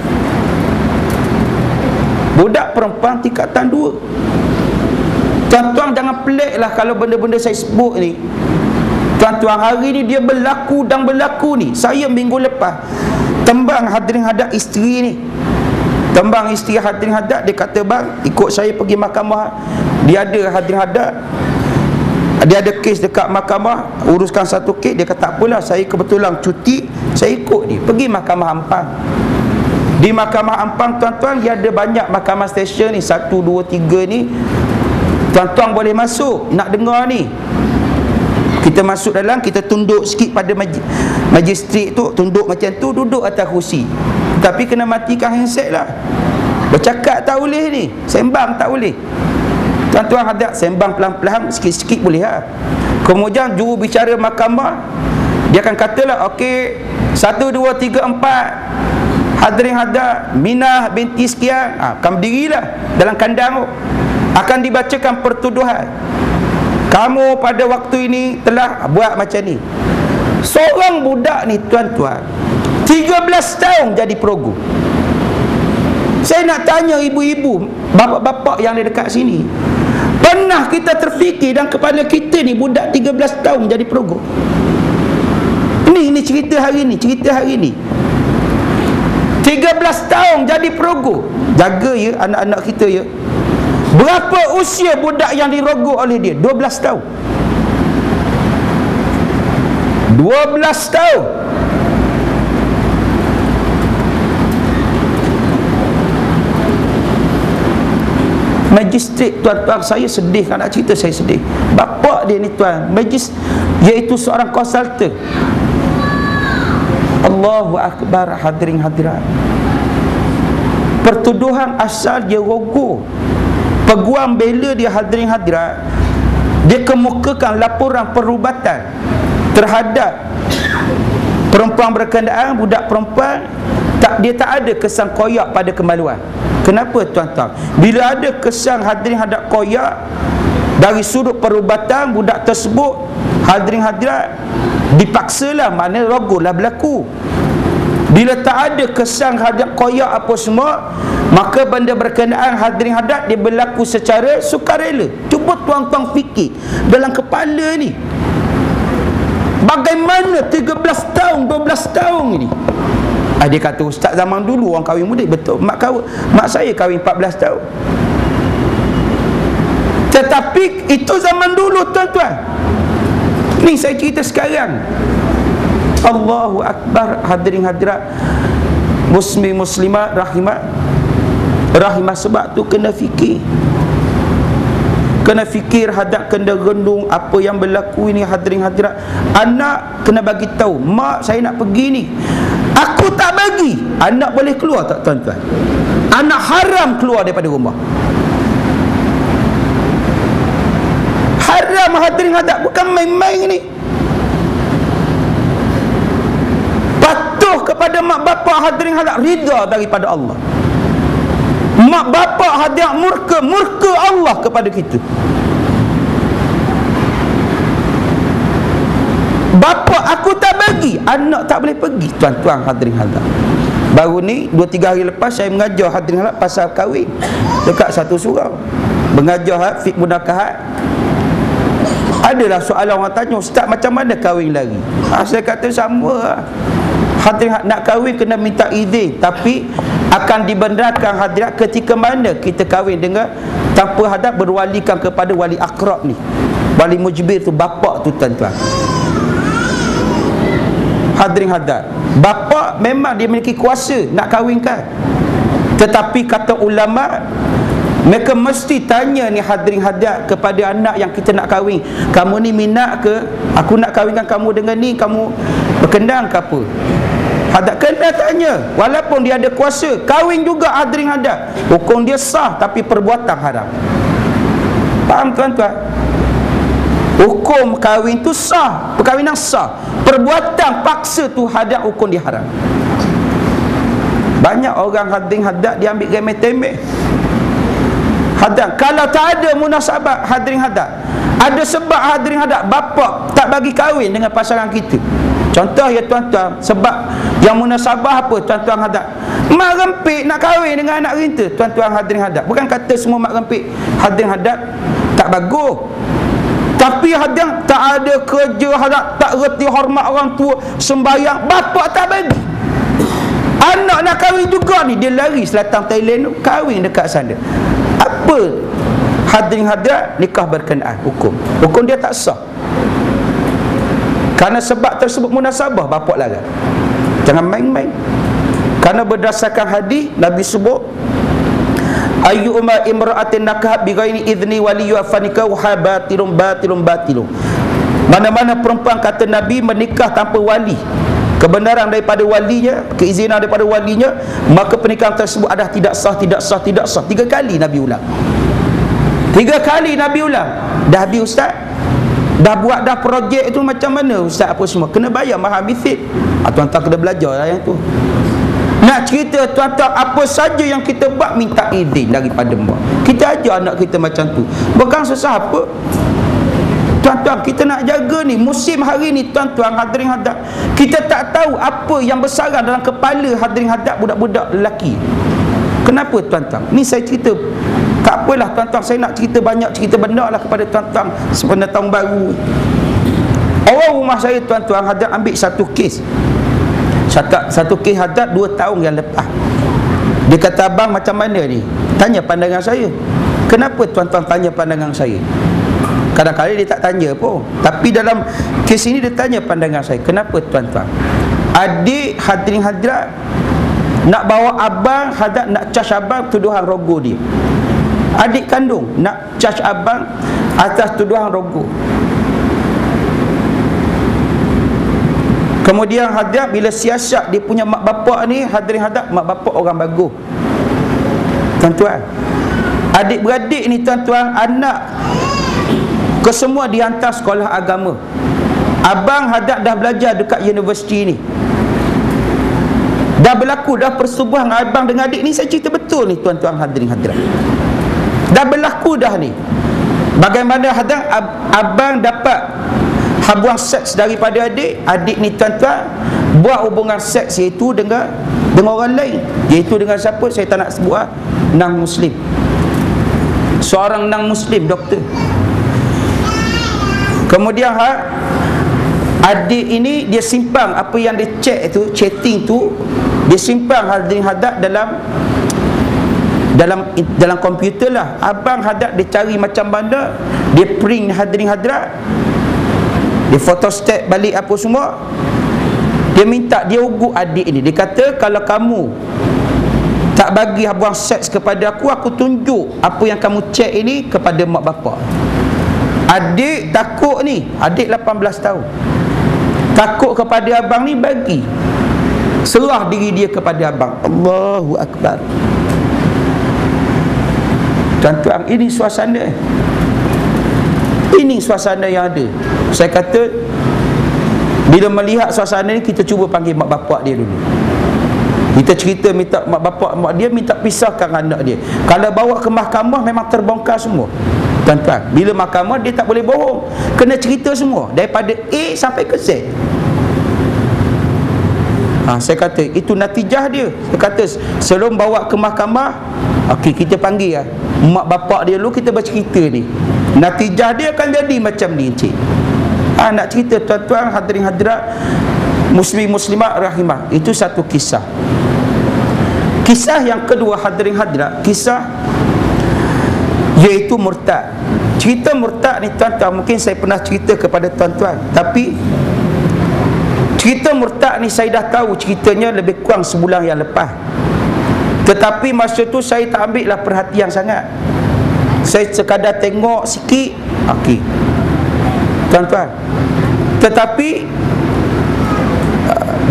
Budak perempuan tingkatan 2. Tuan-tuan jangan pelik lah kalau benda-benda saya sebut ni. Tuan-tuan, hari ni dia berlaku dan berlaku ni. Saya minggu lepas tembang hadirin hadat isteri ni. Tembang isteri hadirin hadat, dia kata, bang, ikut saya pergi mahkamah. Dia ada hadirin hadat, dia ada kes dekat mahkamah, uruskan satu kes. Dia kata, apalah, saya kebetulan cuti, saya ikut ni, pergi mahkamah Ampang. Di mahkamah Ampang tuan-tuan, dia ada banyak mahkamah stesen ni, 1, 2, 3 ni. Tuan-tuan boleh masuk nak dengar ni. Kita masuk dalam, kita tunduk sikit pada magistrat tu, tunduk macam tu, duduk atas kursi. Tapi kena matikan handset lah. Bercakap tak boleh ni, sembang tak boleh. Tuan-tuan hadat, sembang pelan-pelan, sikit-sikit boleh lah. Kemudian juru bicara mahkamah, dia akan katalah, okey, 1, 2, 3, 4 hadirin hadat, Minah binti sekian, akan berdirilah dalam kandang tu. Akan dibacakan pertuduhan, kamu pada waktu ini telah buat macam ni. Seorang budak ni tuan-tuan, 13 tahun jadi perogu. Saya nak tanya ibu-ibu, bapa-bapa yang ada dekat sini, pernah kita terfikir dalam kepala kita ni budak 13 tahun jadi perogu? Ini cerita hari ni, cerita hari ni. 13 tahun jadi perogu. Jaga ya anak-anak kita ya. Berapa usia budak yang dirogok oleh dia? 12 tahun. 12 tahun. Magistrat tuan-tuan, saya sedih kan nak cerita, saya sedih. Bapa dia ni tuan, iaitu seorang konsultan. Allahu Akbar hadirin hadirat. Pertuduhan asal dia rogok. Peguam bela dia hadirin hadirat, dia kemukakan laporan perubatan terhadap perempuan berkenaan, budak perempuan. Dia tak ada kesan koyak pada kemaluan. Kenapa tuan-tuan? Bila ada kesan hadirin hadirat koyak dari sudut perubatan budak tersebut, hadirin hadirat, dipaksalah, mana rogolah berlaku. Bila tak ada kesan hadirat koyak apa semua, maka benda berkenaan hadirin hadat dia berlaku secara sukarela. Cuba tuan-tuan fikir dalam kepala ni, bagaimana 13 tahun, 12 tahun ini. Dia kata, ustaz zaman dulu orang kahwin muda. Betul, mak saya kahwin 14 tahun. Tetapi itu zaman dulu tuan-tuan. Ni saya cerita sekarang. Allahu Akbar hadirin hadirat muslim muslimat rahimah. Sebab tu kena fikir, kena fikir hadap, kena rendung apa yang berlaku ini hadirin hadirat. Anak kena bagi tahu, mak saya nak pergi ni, Aku tak bagi, anak boleh keluar tak tuan-tuan? Anak haram keluar daripada rumah. Haram hadirin hadap, bukan main-main ni. Patuh kepada mak bapak hadirin hadap, rida daripada Allah. Mak bapak hadirin murka Allah kepada kita. Bapa aku tak bagi, anak tak boleh pergi. Tuan-tuan hadirin hadap, baru ni 2-3 hari lepas saya mengajar hadirin hadap pasal kahwin dekat satu surau. Mengajar fiqh munakahat. Adalah soalan orang tanya, ustaz macam mana kahwin lagi? Saya kata sama lah. Hadirin nak kahwin kena minta izin, tapi akan dibenarkan hadirat ketika mana kita kahwin dengan tanpa hadap berwalikan kepada wali akrab ni. Wali mujbir tu bapak tu tuan-tuan. Hadirin hadap, bapa memang dia memiliki kuasa nak kahwinkan, tetapi kata ulama, mereka mesti tanya ni hadirin hadap kepada anak yang kita nak kahwin, kamu ni minat ke? Aku nak kahwinkan kamu dengan ni, kamu berkenan ke apa? Hadap kena tanya, walaupun dia ada kuasa. Kahwin juga hadirin hadap, hukum dia sah tapi perbuatan haram. Faham tuan-tuan? Hukum kahwin tu sah, perkahwinan sah, perbuatan paksa tu hadap hukum dia haram. Banyak orang hadirin hadap dia ambil remeh-temeh. Hadap, kalau tak ada munasabah hadirin hadap, ada sebab hadirin hadap bapa tak bagi kahwin dengan pasangan kita. Contoh ya tuan-tuan, sebab yang munasabah apa tuan-tuan hadap? Mak rempit nak kahwin dengan anak kita. Tuan-tuan hadirin hadap, bukan kata semua mak rempit hadirin hadap tak bagus, tapi hadirin tak ada kerja hadap, tak reti hormat orang tua, sembahyang, bapa tak bagi. Anak nak kahwin juga ni, dia lari selatan Thailand kahwin dekat sana. Apa hadirin hadap? Nikah berkenaan, hukum dia tak sah. Karena sebab tersebut munasabah bapak larang. Jangan main-main. Karena berdasarkan hadis Nabi sebut, ayyuma imra'atin nakahat bi ghairi idzni waliyha fanikahu batilun. Mana-mana perempuan kata Nabi menikah tanpa wali, kebenaran daripada walinya, keizinan daripada walinya, maka pernikahan tersebut adalah tidak sah. 3 kali Nabi ulang. 3 kali Nabi ulang. Dah habis ustaz? Dah buat dah projek itu macam mana ustaz apa semua? Kena bayar mahal bisit. Tuan-tuan kena belajar lah yang tu. Nak cerita tuan-tuan, apa saja yang kita buat minta izin daripada mak. Kita ajar anak kita macam tu, bukan susah apa. Tuan-tuan, kita nak jaga ni musim hari ni tuan-tuan hadirin hadap, kita tak tahu apa yang bersarang dalam kepala hadirin hadap budak-budak lelaki. Kenapa tuan-tuan? Ni saya cerita, tak apalah tuan-tuan, saya nak cerita banyak cerita benda lah kepada tuan-tuan sebenarnya tahun baru. Orang rumah saya tuan-tuan hadap ambil satu kes. Satu kes hadap 2 tahun yang lepas. Dia kata, abang macam mana ni? Tanya pandangan saya. Kenapa tuan-tuan tanya pandangan saya? Kadang-kadang dia tak tanya pun, tapi dalam kes ini dia tanya pandangan saya. Kenapa tuan-tuan? Adik hadirin hadirat nak bawa abang hadap, nak charge abang tuduhan rogo dia. Adik kandung nak charge abang atas tuduhan rogo. Kemudian hadap bila siasat dia punya mak bapak ni hadirin hadap, mak bapak orang bagus. Tuan-tuan, adik-beradik ni tuan-tuan, anak kesemua dihantar sekolah agama. Abang hadap dah belajar dekat universiti ni. Dah berlaku dah persetubuhan abang dengan adik ni, saya cerita betul ni tuan-tuan hadirin hadirat. Dah berlaku dah ni. Bagaimana hadap abang dapat habuang seks daripada adik. Adik ni tuan-tuan buat hubungan seks iaitu dengan orang lain, iaitu dengan siapa saya tak nak sebut, nang muslim. Seorang nang muslim doktor. Kemudian adik ini dia simpan apa yang dia chat tu, chatting tu, dia simpan hadirin hadap dalam komputer lah. Abang hadap dia cari macam mana, dia print hadirin hadrat, dia photostat balik apa semua. Dia minta, dia ugut adik ini. Dia kata, kalau kamu tak bagi habuang seks kepada aku tunjuk apa yang kamu chat ini kepada mak bapak. Adik takut ni, adik 18 tahun, takut kepada abang ni bagi. serah diri dia kepada abang. Allahu Akbar. Tuan-tuan, ini suasana. Ini suasana yang ada. Saya kata, bila melihat suasana ni, kita cuba panggil mak bapak dia dulu. Kita cerita minta mak bapak mak dia minta pisahkan anak dia. Kalau bawa ke mahkamah memang terbongkar semua. Tuan-tuan, bila mahkamah dia tak boleh bohong, kena cerita semua daripada A sampai ke Z. Saya kata itu natijah dia. Saya kata sebelum bawa ke mahkamah, okey, kita panggil mak bapak dia dulu, kita bercerita ni. Natijah dia akan jadi macam ni, encik. Nak cerita tuan-tuan hadirin hadirat muslim muslimat rahimah, itu satu kisah. Kisah yang kedua hadirin hadirat, kisah iaitu murtad. Cerita murtad ni tuan-tuan, mungkin saya pernah cerita kepada tuan-tuan, tapi cerita murtad ni saya dah tahu ceritanya lebih kurang sebulan yang lepas. Tetapi masa tu saya tak ambil lah perhatian sangat. Saya sekadar tengok sikit, okey, tuan-tuan. Tetapi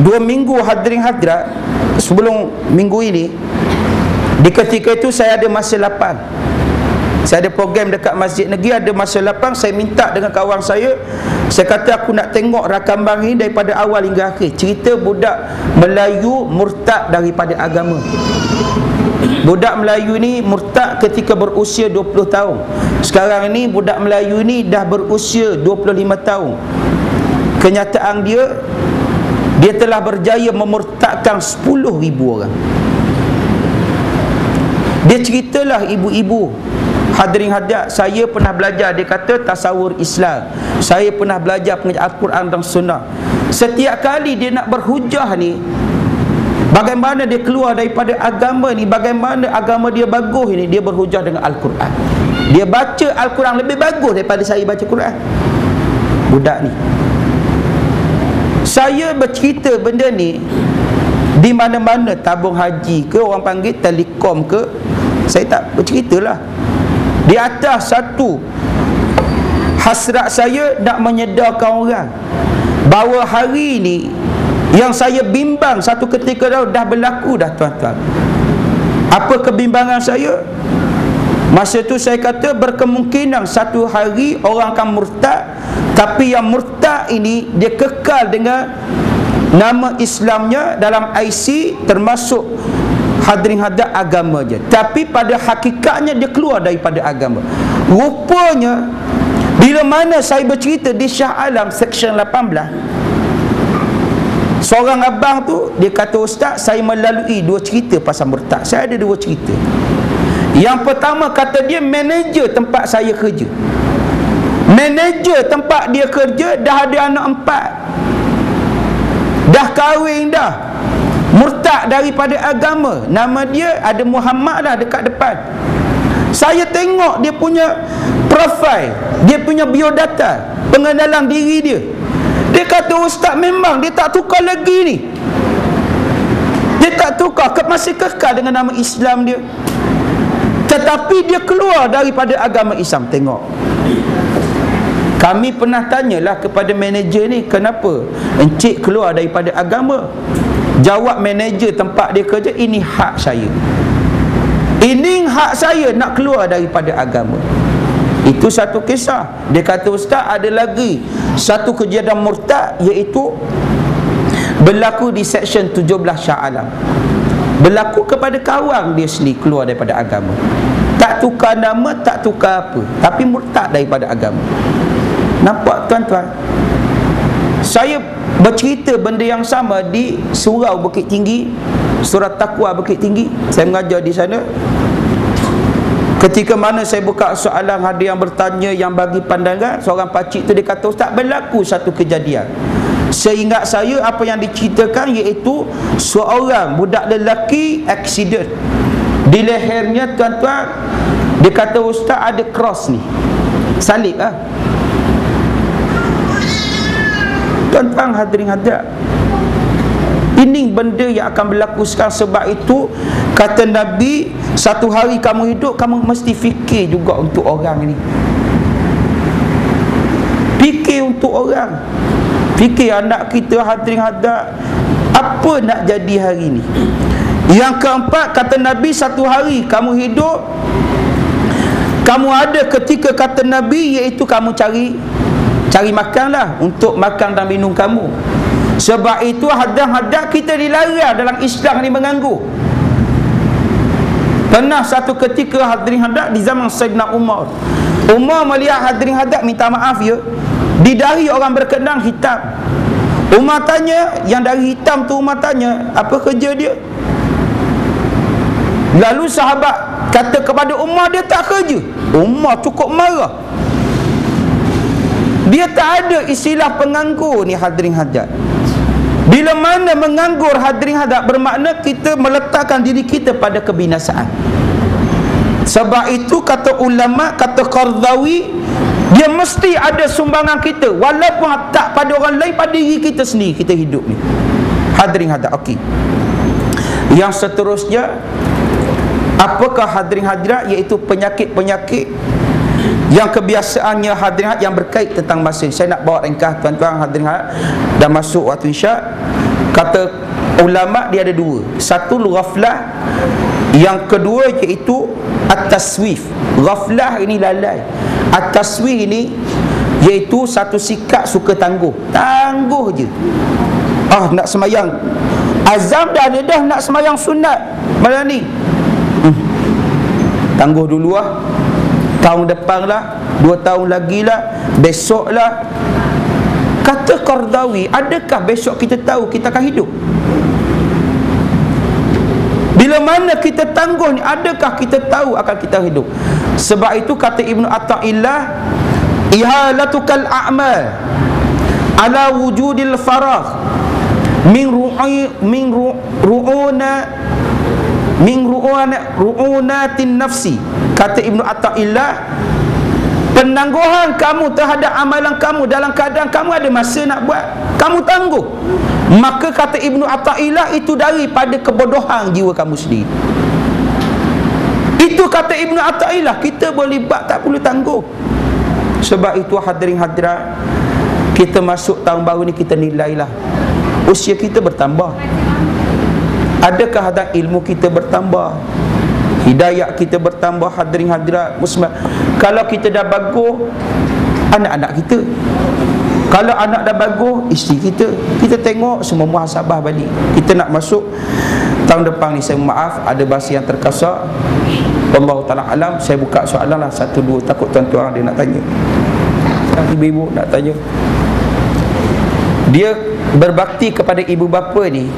2 minggu hadirin hadirat sebelum minggu ini, di ketika itu saya ada masa lapang. Saya ada program dekat Masjid Negeri, ada masa lapang. Saya minta dengan kawan saya kata aku nak tengok rakaman ini daripada awal hingga akhir. Cerita budak Melayu murtad daripada agama. Budak Melayu ni murtad ketika berusia 20 tahun. Sekarang ni budak Melayu ni dah berusia 25 tahun. Kenyataan dia telah berjaya memurtadkan 10,000 orang. Dia ceritalah, ibu-ibu hadirin hadirat, saya pernah belajar, dia kata tasawur Islam, saya pernah belajar pengajian Al-Quran dan Sunnah. Setiap kali dia nak berhujah ni, bagaimana dia keluar daripada agama ni, bagaimana agama dia bagus ini, dia berhujah dengan Al-Quran. Dia baca Al-Quran lebih bagus daripada saya baca Quran. Budak ni, saya bercerita benda ni di mana-mana, tabung haji ke, orang panggil telekom ke, saya tak berceritalah. Di atas satu hasrat saya nak menyedarkan orang bahawa hari ni yang saya bimbang satu ketika dah berlaku dah, tuan-tuan. Apa kebimbangan saya? Masa tu saya kata berkemungkinan satu hari orang akan murtad, tapi yang murtad ini dia kekal dengan nama Islamnya dalam IC, termasuk hadirin hadirat agama je, tapi pada hakikatnya dia keluar daripada agama. Rupanya bila mana saya bercerita di Shah Alam Seksyen 18, seorang abang tu dia kata, ustaz, saya melalui 2 cerita pasal murtad. Saya ada 2 cerita. Yang pertama, kata dia, manager tempat saya kerja, manager tempat dia kerja dah ada anak 4, dah kahwin dah, murtad daripada agama. Nama dia ada Muhammad lah dekat depan. Saya tengok dia punya profil, dia punya biodata, pengenalan diri dia. Dia kata, ustaz, memang dia tak tukar lagi ni. Dia tak tukar, masih kekal dengan nama Islam dia, tetapi dia keluar daripada agama Islam. Tengok, kami pernah tanyalah kepada manager ni, kenapa encik keluar daripada agama? Jawab manager tempat dia kerja, ini hak saya, ini hak saya nak keluar daripada agama. Itu satu kisah. Dia kata, ustaz, ada lagi satu kejadian murtad, iaitu berlaku di Seksyen 17 Shah Alam. Berlaku kepada kawan dia sendiri, keluar daripada agama. Tak tukar nama, tak tukar apa, tapi murtad daripada agama. Nampak, tuan-tuan? Saya bercerita benda yang sama di Surau Bukit Tinggi, Surat Taqwa Bukit Tinggi. Saya mengajar di sana. Ketika mana saya buka soalan, ada yang bertanya, yang bagi pandangan. Seorang pakcik tu dia kata, ustaz, berlaku satu kejadian. Seingat saya apa yang diceritakan, iaitu seorang budak lelaki aksiden di lehernya, tuan-tuan. Dia kata, ustaz, ada cross ni, salib lah. Tuan-tuan hadirin hadirat, ini benda yang akan berlaku sekarang. Sebab itu kata Nabi, satu hari kamu hidup, kamu mesti fikir juga untuk orang ini. Fikir untuk orang, fikir anak kita hadirin hadirat. Apa nak jadi hari ni? Yang keempat, kata Nabi, satu hari kamu hidup, kamu ada ketika, kata Nabi, iaitu kamu cari makanlah untuk makan dan minum kamu. Sebab itu hadap-hadap kita dilarang dalam Islam ni menganggur. Pernah satu ketika hadirin hadap di zaman Sayyidina Umar melihat hadirin hadap, minta maaf ya, di dahi orang berkenang hitam. Umar tanya, yang dari hitam tu Umar tanya, apa kerja dia? Lalu sahabat kata kepada Umar, dia tak kerja. Umar cukup marah. Dia tak ada istilah penganggur ni hadirin hadap. Bila mana menganggur hadirin hadap, bermakna kita meletakkan diri kita pada kebinasaan. Sebab itu kata ulama, kata Qardawi, dia mesti ada sumbangan kita, walaupun tak pada orang lain, pada diri kita sendiri kita hidup ni. Hadirin hadap, okey. Yang seterusnya, apakah hadirin hadirat? Iaitu penyakit-penyakit yang kebiasaannya hadirin yang berkait tentang masa. Saya nak bawa ringkas tuan-tuan hadirin dah masuk waktu isyak. Kata ulama dia ada dua. Satu ghaflah, yang kedua iaitu at-taswif. Ghaflah ini lalai, at-taswif ini iaitu satu sikap suka tangguh je. Nak semayang azam dah nak semayang sunat malam ni, tangguh dulu lah, tahun depan lah, 2 tahun lagi lah, besok lah. Kata Qardawi, adakah besok kita tahu kita akan hidup? Bila mana kita tangguh ni, adakah kita tahu akan kita hidup? Sebab itu kata Ibnu Atta'illah, ihalatukal a'mal ala wujudil faragh min ru'unatin nafsi. Kata Ibnu Atta'illah, penangguhan kamu terhadap amalan kamu dalam keadaan kamu ada masa nak buat, kamu tangguh, maka kata Ibnu Atta'illah, itu daripada kebodohan jiwa kamu sendiri. Itu kata Ibnu Atta'illah, kita boleh buat, tak perlu tangguh. Sebab itu hadirin hadirat, kita masuk tahun baru ni, kita nilailah usia kita bertambah. Adakah ada ilmu kita bertambah, hidayah kita bertambah hadirin hadirat muslimat. Kalau kita dah bagus, anak-anak kita. Kalau anak dah bagus, isteri kita. Kita tengok semua muhasabah balik. Kita nak masuk tahun depan ni, saya maaf ada bahasa yang terkasar, wallahu ta'ala alam. Saya buka soalan lah, 1, 2, takut tuan-tuan dia nak tanya, ibu-ibu nak tanya. Dia berbakti kepada ibu bapa ni,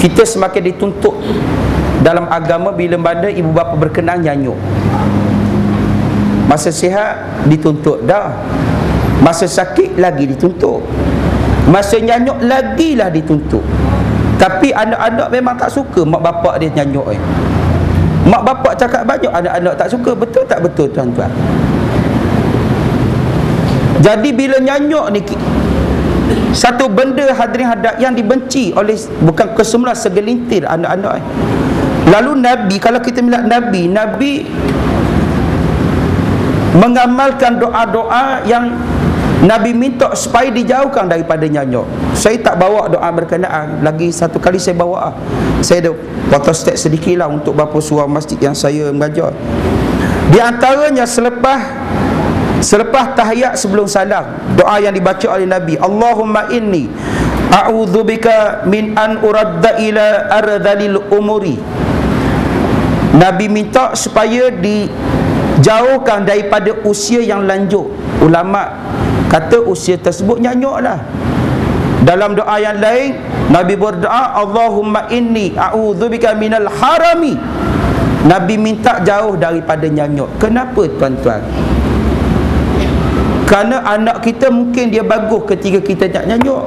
kita semakin dituntut dalam agama bila mana ibu bapa berkenan nyanyuk. Masa sihat dituntut dah, masa sakit lagi dituntut, masa nyanyuk lagi lah dituntut. Tapi anak-anak memang tak suka mak bapak dia nyanyuk. Mak bapak cakap banyak, anak-anak tak suka. Betul tak betul tuan-tuan? Jadi bila nyanyuk ni satu benda hadirin hadap yang dibenci oleh, bukan kesemua, segelintir anak-anak. Lalu Nabi, kalau kita melihat Nabi mengamalkan doa-doa yang Nabi minta supaya dijauhkan daripada nyanyuk. Saya tak bawa doa berkenaan, lagi satu kali saya bawa. Saya ada photostat sedikit lah untuk beberapa surah masjid yang saya mengajar. Di antaranya selepas tahiyat sebelum salam, doa yang dibaca oleh Nabi, Allahumma inni a'udzubika min an uradda ila ardhalil umuri. Nabi minta supaya dijauhkan daripada usia yang lanjut. Ulama kata usia tersebut nyanyuk lah. Dalam doa yang lain, Nabi berdoa, Allahumma inni a'udzubika minal harami. Nabi minta jauh daripada nyanyuk. Kenapa tuan-tuan? Kerana anak kita mungkin dia bagus ketika kita tak nyanyuk,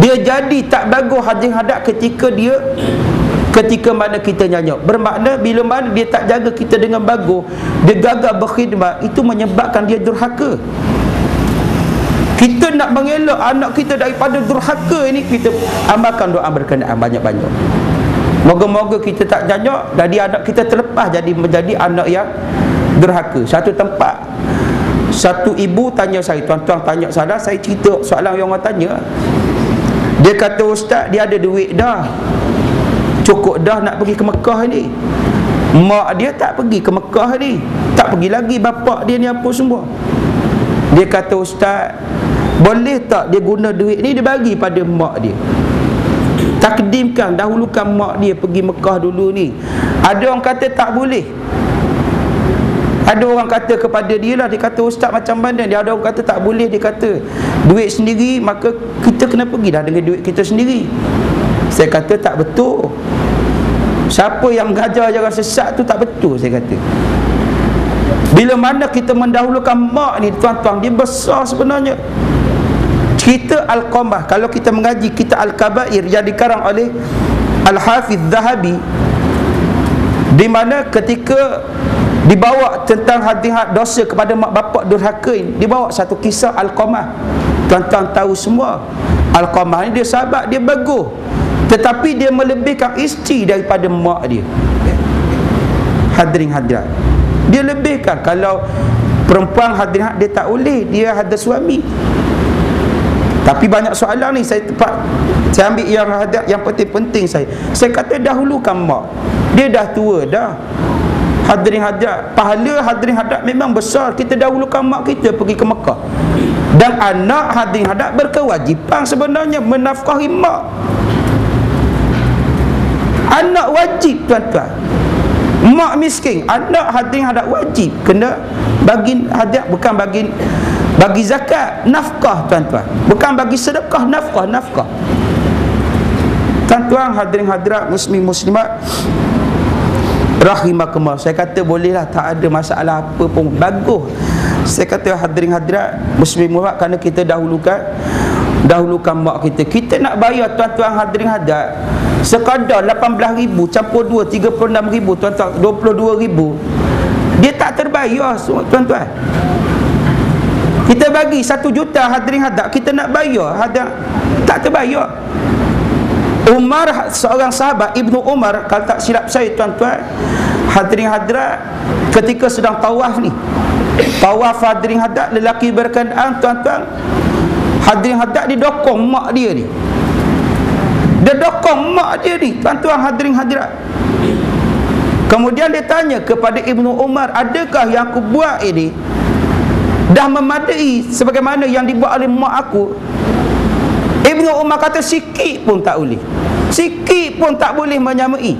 dia jadi tak bagus hadirin hadap ketika mana kita nyanyuk. Bermakna bila mana dia tak jaga kita dengan bagus, dia gagal berkhidmat, itu menyebabkan dia durhaka. Kita nak mengelak anak kita daripada durhaka ini, kita amalkan doa berkenaan banyak-banyak. Moga-moga kita tak nyanyuk, jadi anak kita terlepas menjadi anak yang durhaka. Satu tempat, satu ibu tanya saya, tuan-tuan tanya saya cerita soalan yang orang tanya. Dia kata, ustaz, dia ada duit dah, cukup dah nak pergi ke Mekah ni. Mak dia tak pergi ke Mekah ni, tak pergi lagi. Bapak dia ni apa semua. Dia kata, ustaz, boleh tak dia guna duit ni dia bagi pada mak dia? Takdimkan, dahulukan mak dia pergi Mekah dulu ni. Ada orang kata tak boleh. Ada orang kata kepada dia lah, dia kata, ustaz macam mana? Dia ada orang kata tak boleh. Dia kata duit sendiri, maka kita kena pergi dah dengan duit kita sendiri. Saya kata tak betul. Siapa yang mengajar ajaran sesat tu tak betul, saya kata. Bila mana kita mendahulukan mak ni, tuan-tuan, dia besar sebenarnya. Cerita Al-Qamah, kalau kita mengaji kitab Al-Kabair yang dikarang oleh Al-Hafiz Zahabi, di mana ketika dibawa tentang hadis dosa kepada mak bapak durhaka ini, dibawa satu kisah Al-Qamah. Tuan-tuan tahu semua, Al-Qamah ni dia sahabat, dia bagus, tetapi dia melebihkan isteri daripada mak dia. Hadirin hadirat, dia lebihkan. Kalau perempuan hadirin, dia tak boleh, dia ada suami. Tapi banyak soalan ni saya ambil yang penting-penting. Saya kata dahulukan mak. Dia dah tua dah. Hadirin hadirat, pahala hadirin hadirat memang besar. Kita dahulukan mak kita pergi ke Mekah. Dan anak hadirin hadirat berkewajipan sebenarnya menafkahi mak. Anak wajib, tuan-tuan. Mak miskin, anak hadirin hadirat wajib kena bagi hadiah, bukan bagi zakat, nafkah, tuan-tuan. Bukan bagi sedekah, nafkah. Tuan-tuan hadirin hadirat, muslim muslimat rahimakumullah, saya kata bolehlah, tak ada masalah apa pun, bagus. Saya kata hadirin hadirat muslim muslimat, kerana kita dahulukan mak kita. Kita nak bayar, tuan-tuan hadirin hadirat, sekadar 18,000 campur 2, 36,000, tuan-tuan, 22,000. Dia tak terbayar, tuan-tuan. Kita bagi 1 juta hadirin hadirat, kita nak bayar tak terbayar. Umar, seorang sahabat, Ibnu Umar, kalau tak silap saya, tuan-tuan hadirin hadirat, ketika sedang tawaf ni, tawaf hadirin hadirat, lelaki berkenaan, tuan-tuan hadirin hadirat, dia dokong mak dia ni. Dia dokong mak dia ni, tuan-tuan hadirin hadirat. Kemudian dia tanya kepada Ibnu Umar, adakah yang aku buat ini dah memadai sebagaimana yang dibuat oleh mak aku? Ibnu Umar kata sikit pun tak boleh. Sikit pun tak boleh menyamai.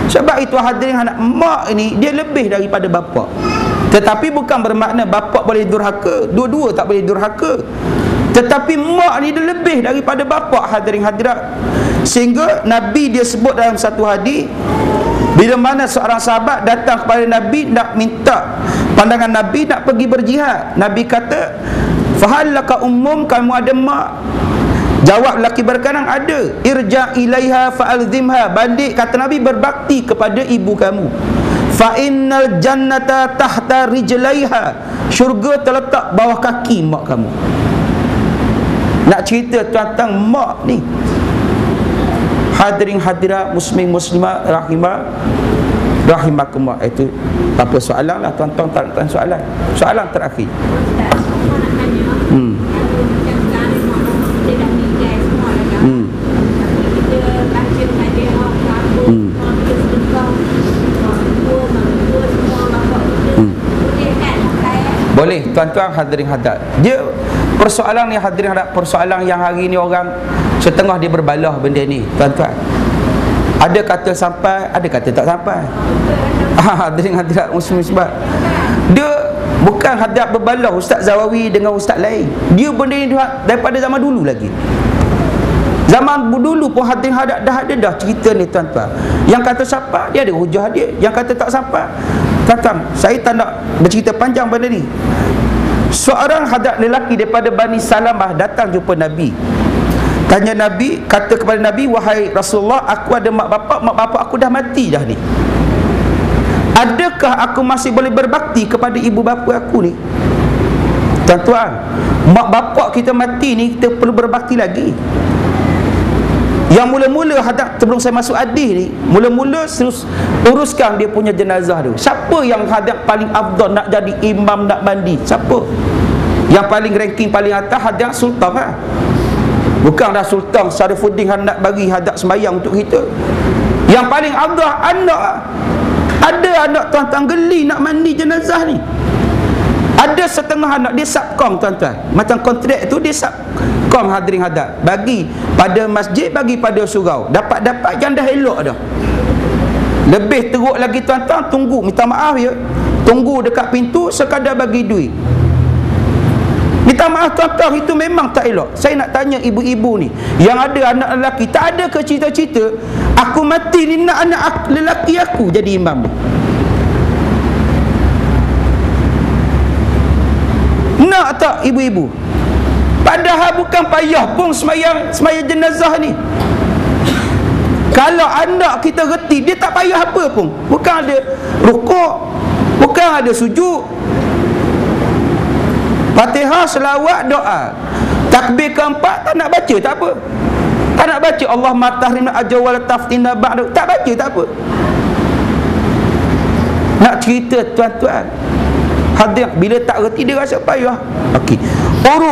Sebab itu hadirin anak, mak ini dia lebih daripada bapa. Tetapi bukan bermakna bapa boleh durhaka, dua-dua tak boleh durhaka. Tetapi mak ni dia lebih daripada bapa, hadirin hadirat. Sehingga Nabi dia sebut dalam satu hadis, bila mana seorang sahabat datang kepada Nabi nak minta pandangan Nabi nak pergi berjihad. Nabi kata, fahal laka kamu ada mak? Jawab lelaki berkenaan, ada. Irja ilaiha fa'alzimha, balik, kata Nabi, berbakti kepada ibu kamu. Fa innal jannata tahta rijlaiha, syurga terletak bawah kaki mak kamu. Nak cerita tentang mak ni, hadirin hadirat muslim muslimat rahimakumullah. Itu apa soalan lah, tuan-tuan, tak soalan. Soalan terakhir. Boleh, tuan-tuan hadirin hadirat. Dia persoalan ni hadirin hadirat, persoalan yang hari ni orang setengah dia berbalah benda ni, tuan-tuan. Ada kata sampai, ada kata tak sampai. Hadirin hadirat muslim sebab dia bukan hadirat berbalah Ustaz Zawawi dengan ustaz lain. Dia benda ni daripada zaman dulu lagi. Zaman dulu pun hadirin hadirat dah ada dah cerita ni, tuan-tuan. Yang kata sampai, dia ada hujah dia. Yang kata tak sampai, tuan-tuan, saya tak nak bercerita panjang benda ni. Seorang hadirat lelaki daripada Bani Salamah datang jumpa Nabi. Tanya Nabi, kata kepada Nabi, wahai Rasulullah, aku ada mak bapak aku dah mati dah ni. Adakah aku masih boleh berbakti kepada ibu bapa aku ni? Tuan-tuan, mak bapak kita mati ni, kita perlu berbakti lagi. Yang mula-mula hadap, sebelum saya masuk hadis ni, mula-mula uruskan dia punya jenazah tu. Siapa yang hadap paling afdal nak jadi imam nak mandi? Siapa? Yang paling ranking paling atas hadap sultan lah. Bukanlah Sultan Sarifuddin nak bagi hadap sembahyang untuk kita. Yang paling afdal anak. Ada anak tuan-tuan geli nak mandi jenazah ni. Ada setengah anak dia subkom tuan-tuan. Macam kontrak tu dia subkom hadirin hadap. Bagi pada masjid, bagi pada surau. Dapat-dapat yang dah elok dah. Lebih teruk lagi tuan-tuan, tunggu, minta maaf ya, tunggu dekat pintu sekadar bagi duit. Minta maaf tuan-tuan, itu memang tak elok. Saya nak tanya ibu-ibu ni yang ada anak lelaki, tak ada ke cita-cita aku mati ni nak anak lelaki aku jadi imam ni? Nak tak ibu-ibu? Padahal bukan payah pun semayang jenazah ni. Kalau anak kita reti, dia tak payah apa pun. Bukan ada rukuk, bukan ada sujud, Fatihah, selawat, doa. Takbir keempat tak nak baca, tak apa. Tak nak baca Allah matahrimna ajawal taftina ba'du, tak baca, tak apa. Nak cerita tuan-tuan, hadir bila tak reti dia rasa payah. Okey.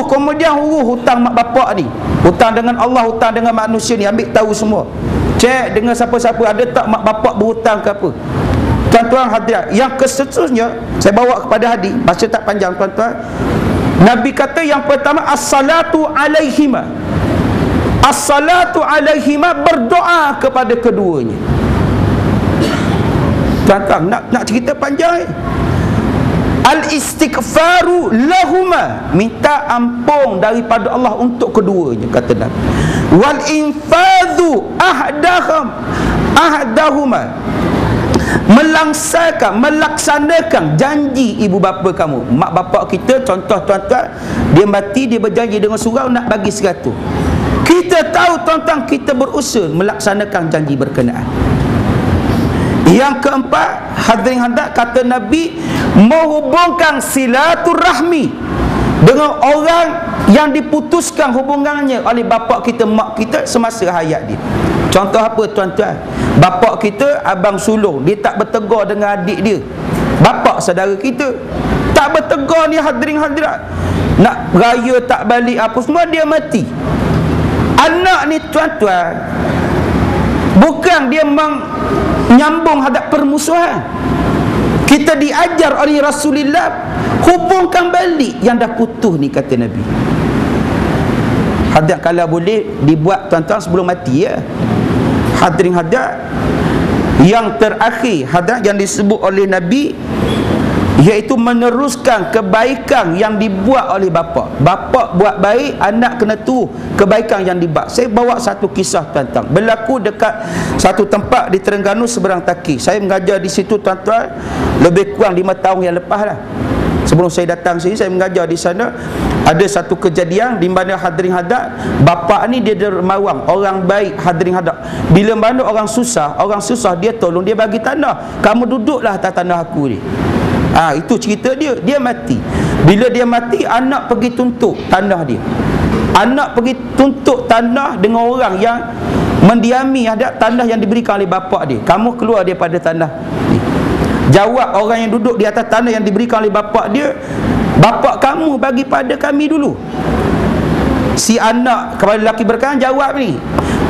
Kemudian hutang mak bapak ni. Hutang dengan Allah, hutang dengan manusia ni, ambil tahu semua. Cek dengan siapa-siapa, ada tak mak bapak berhutang ke apa. Tuan-tuan hadirat, yang keseterusnya saya bawa kepada hadis, baca tak panjang tuan-tuan. Nabi kata yang pertama, as-salatu alaihima. As-salatu alaihima, berdoa kepada keduanya. Tuan-tuan, nak cerita panjang. Al-istighfaru lahuma, minta ampun daripada Allah untuk keduanya, kata Nabi. Wal infadhu ahdahuma, melaksanakan janji ibu bapa kamu. Mak bapak kita, contoh tuan-tuan, dia mati, dia berjanji dengan surau nak bagi 100. Kita tahu tuan-tuan, kita berusaha melaksanakan janji berkenaan. Yang keempat, hadirin hadap, kata Nabi, menghubungkan silaturahmi dengan orang yang diputuskan hubungannya oleh bapak kita, mak kita semasa hayat dia. Contoh apa tuan-tuan? Bapak kita abang sulung, dia tak bertegur dengan adik dia, bapak saudara kita, tak bertegur ni hadirin hadirat, nak raya tak balik apa semua, dia mati. Anak ni tuan-tuan, bukan dia menyambung hadap permusuhan. Kita diajar oleh Rasulullah, hubungkan balik yang dah putus ni, kata Nabi. Hadap kalau boleh dibuat tuan-tuan sebelum mati ya. Hadirin hadap, yang terakhir hadap yang disebut oleh Nabi, iaitu meneruskan kebaikan yang dibuat oleh bapa. Bapa buat baik, anak kena tu kebaikan yang dibuat. Saya bawa satu kisah tuan-tuan, berlaku dekat satu tempat di Terengganu seberang Taki. Saya mengajar di situ tuan-tuan lebih kurang 5 tahun yang lepas lah. Sebelum saya datang sini, saya mengajar di sana. Ada satu kejadian di mana hadirin hadap, bapa ni dia dermawan, orang baik hadirin hadap. Bila mana orang susah dia tolong, dia bagi tanah. Kamu duduklah atas tanah aku ni. Itu cerita dia. Dia mati. Bila dia mati, anak pergi tuntut tanah dia. Anak pergi tuntut tanah dengan orang yang mendiami ada tanah yang diberikan oleh bapa dia. Kamu keluar daripada tanah ni. Jawab orang yang duduk di atas tanah yang diberikan oleh bapa dia, bapa kamu bagi pada kami dulu. Si anak kepada lelaki berkata, jawab ni,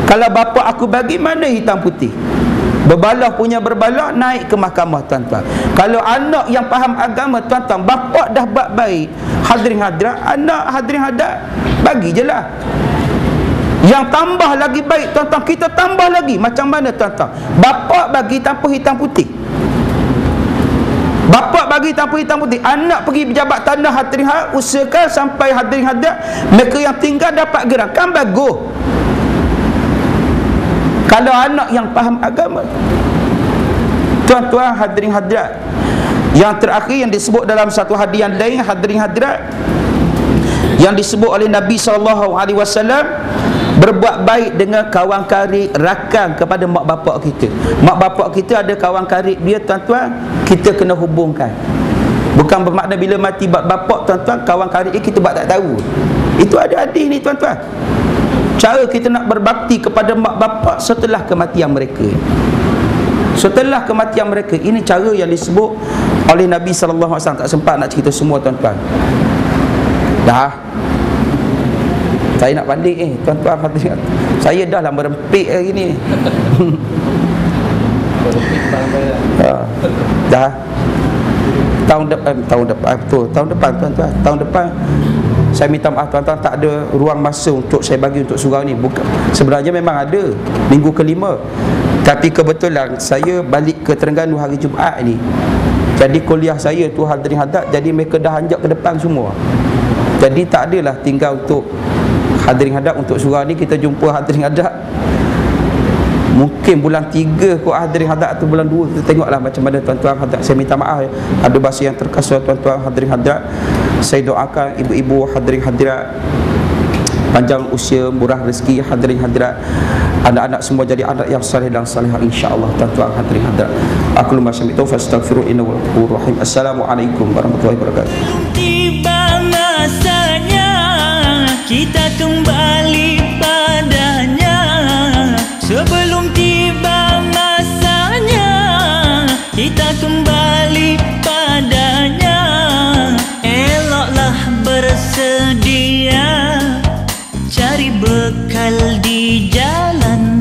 kalau bapa aku bagi, mana hitam putih? Berbalah punya berbalah, naik ke mahkamah tuan-tuan. Kalau anak yang faham agama tuan-tuan, bapa dah buat baik, hadirin hadirat, anak hadirin hadirat, bagi je lah. Yang tambah lagi baik tuan-tuan, kita tambah lagi. Macam mana tuan-tuan? Bapa bagi tanpa hitam putih, bapa bagi tanpa hitam putih, anak pergi pejabat tanah hadirin hadirat, usahakan sampai hadirin hadirat mereka yang tinggal dapat gerak, kan bagus. Kalau anak yang faham agama. Tuan-tuan hadirin hadirat, yang terakhir yang disebut dalam satu hadis yang lain hadirin hadirat, yang disebut oleh Nabi SAW, berbuat baik dengan kawan karib rakan kepada mak bapak kita. Mak bapak kita ada kawan karib dia tuan-tuan, kita kena hubungkan. Bukan bermakna bila mati bapak tuan-tuan, kawan karib dia kita buat tak tahu. Itu ada hadis ni tuan-tuan. Cara kita nak berbakti kepada mak bapak setelah kematian mereka. Setelah kematian mereka, ini cara yang disebut oleh Nabi SAW. Tak sempat nak cerita semua tuan-tuan. Dah. Saya nak balik tuan-tuan hadirin. Saya dah lah merempik hari ni. Dah tahun depan tuan-tuan, tahun depan saya minta maaf tuan-tuan, tak ada ruang masa untuk saya bagi untuk surau ni. Bukan, sebenarnya memang ada minggu kelima, tapi kebetulan saya balik ke Terengganu hari Jumaat ni. Jadi kuliah saya tu hadirin hadirat, jadi mereka dah hanjak ke depan semua. Jadi tak adalah tinggal untuk hadirin hadirat untuk surau ni. Kita jumpa hadirin hadirat mungkin bulan 3 kot hadirin hadirat tu, bulan 2 kita tengoklah macam mana tuan-tuan hadirat. Saya minta maaf ada bahasa yang terkasar tuan-tuan hadirin hadirat. Saya doakan ibu-ibu hadirin hadirat panjang usia, murah rezeki hadirin hadirat, anak-anak semua jadi anak yang saleh dan salihah insya-Allah tuan-tuan hadirin hadirat. Aku lumah syami taufiq astaghfiru innahu ghafurur rahim. Assalamualaikum warahmatullahi wabarakatuh. Tiba masanya kita kembali padanya, sebelum tiba masanya kita kembali padanya. Eloklah bersedia cari bekal di jalan.